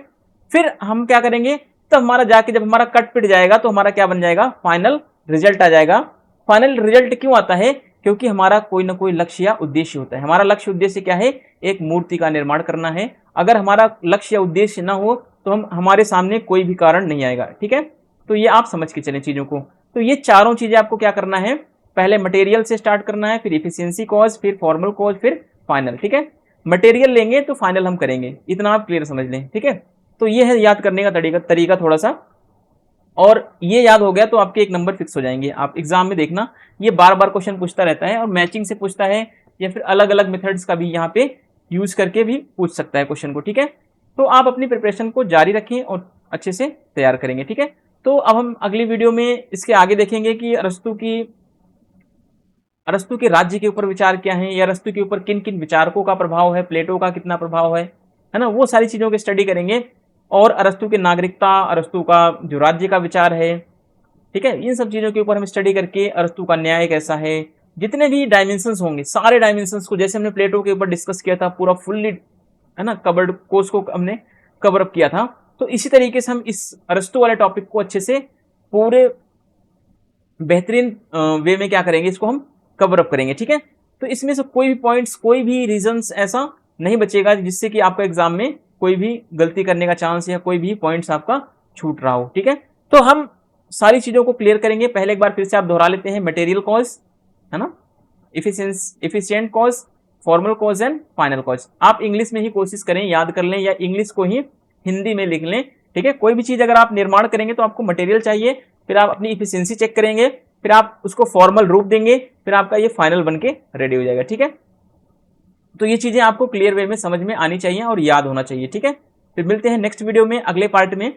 S1: फिर हम क्या करेंगे, तो हमारा जाके जब हमारा कट पिट जाएगा तो हमारा क्या बन जाएगा, फाइनल रिजल्ट आ जाएगा। फाइनल रिजल्ट क्यों आता है, क्योंकि हमारा कोई ना कोई लक्ष्य या उद्देश्य होता है। हमारा लक्ष्य उद्देश्य क्या है, एक मूर्ति का निर्माण करना है। अगर हमारा लक्ष्य या उद्देश्य ना हो तो हमारे सामने कोई भी कारण नहीं आएगा, ठीक है। तो ये आप समझ के चलें चीजों को। तो ये चारों चीजें आपको क्या करना है, पहले मटेरियल से स्टार्ट करना है, फिर इफिशियंसी कॉज, फिर फॉर्मल कॉज, फिर फाइनल, ठीक है। मटेरियल लेंगे तो फाइनल हम करेंगे, इतना आप क्लियर समझ लें, ठीक है। तो ये है याद करने का तरीका थोड़ा सा, और ये याद हो गया तो आपके एक नंबर फिक्स हो जाएंगे। आप एग्जाम में देखना ये बार बार क्वेश्चन पूछता रहता है, और मैचिंग से पूछता है या फिर अलग अलग मेथड्स का भी यहाँ पे यूज करके भी पूछ सकता है क्वेश्चन को, ठीक है। तो आप अपनी प्रिपरेशन को जारी रखें और अच्छे से तैयार करेंगे, ठीक है। तो अब हम अगली वीडियो में इसके आगे देखेंगे कि अरस्तु के राज्य के ऊपर विचार क्या है, या अरस्तु के ऊपर किन किन विचारकों का प्रभाव है, प्लेटो का कितना प्रभाव है ना, वो सारी चीजों की स्टडी करेंगे। और अरस्तु की नागरिकता, अरस्तु का जो राज्य का विचार है, ठीक है, इन सब चीजों के ऊपर हम स्टडी करके अरस्तु का न्याय कैसा है, जितने भी डायमेंशंस होंगे सारे डायमेंशंस को, जैसे हमने प्लेटो के ऊपर डिस्कस किया था पूरा फुल्ली, है ना, कवर्ड कोर्स को हमने कवर अप किया था, तो इसी तरीके से हम इस अरस्तु वाले टॉपिक को अच्छे से पूरे बेहतरीन वे में क्या करेंगे, इसको हम कवर अप करेंगे, ठीक है। तो इसमें से कोई भी पॉइंट्स, कोई भी रीजंस ऐसा नहीं बचेगा जिससे कि आपका एग्जाम में कोई भी गलती करने का चांस या कोई भी पॉइंट्स आपका छूट रहा हो, ठीक है। तो हम सारी चीजों को क्लियर करेंगे। पहले एक बार फिर से आप दोहरा लेते हैं, मटेरियल कॉज, है ना, efficient cause, formal cause and final cause. आप इंग्लिश में ही कोशिश करें, याद कर लें, या इंग्लिश को ही हिंदी में लिख लें, ठीक है। कोई भी चीज अगर आप निर्माण करेंगे तो आपको मटेरियल चाहिए, फिर आप अपनी इफिशियंसी चेक करेंगे, फिर आप उसको फॉर्मल रूप देंगे, फिर आपका ये फाइनल बन के रेडी हो जाएगा, ठीक है। तो ये चीजें आपको क्लियर वे में समझ में आनी चाहिए और याद होना चाहिए, ठीक है। फिर मिलते हैं नेक्स्ट वीडियो में, अगले पार्ट में।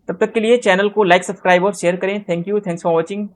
S1: तब तक के लिए चैनल को लाइक, सब्सक्राइब और शेयर करें। Thank you, thanks for watching.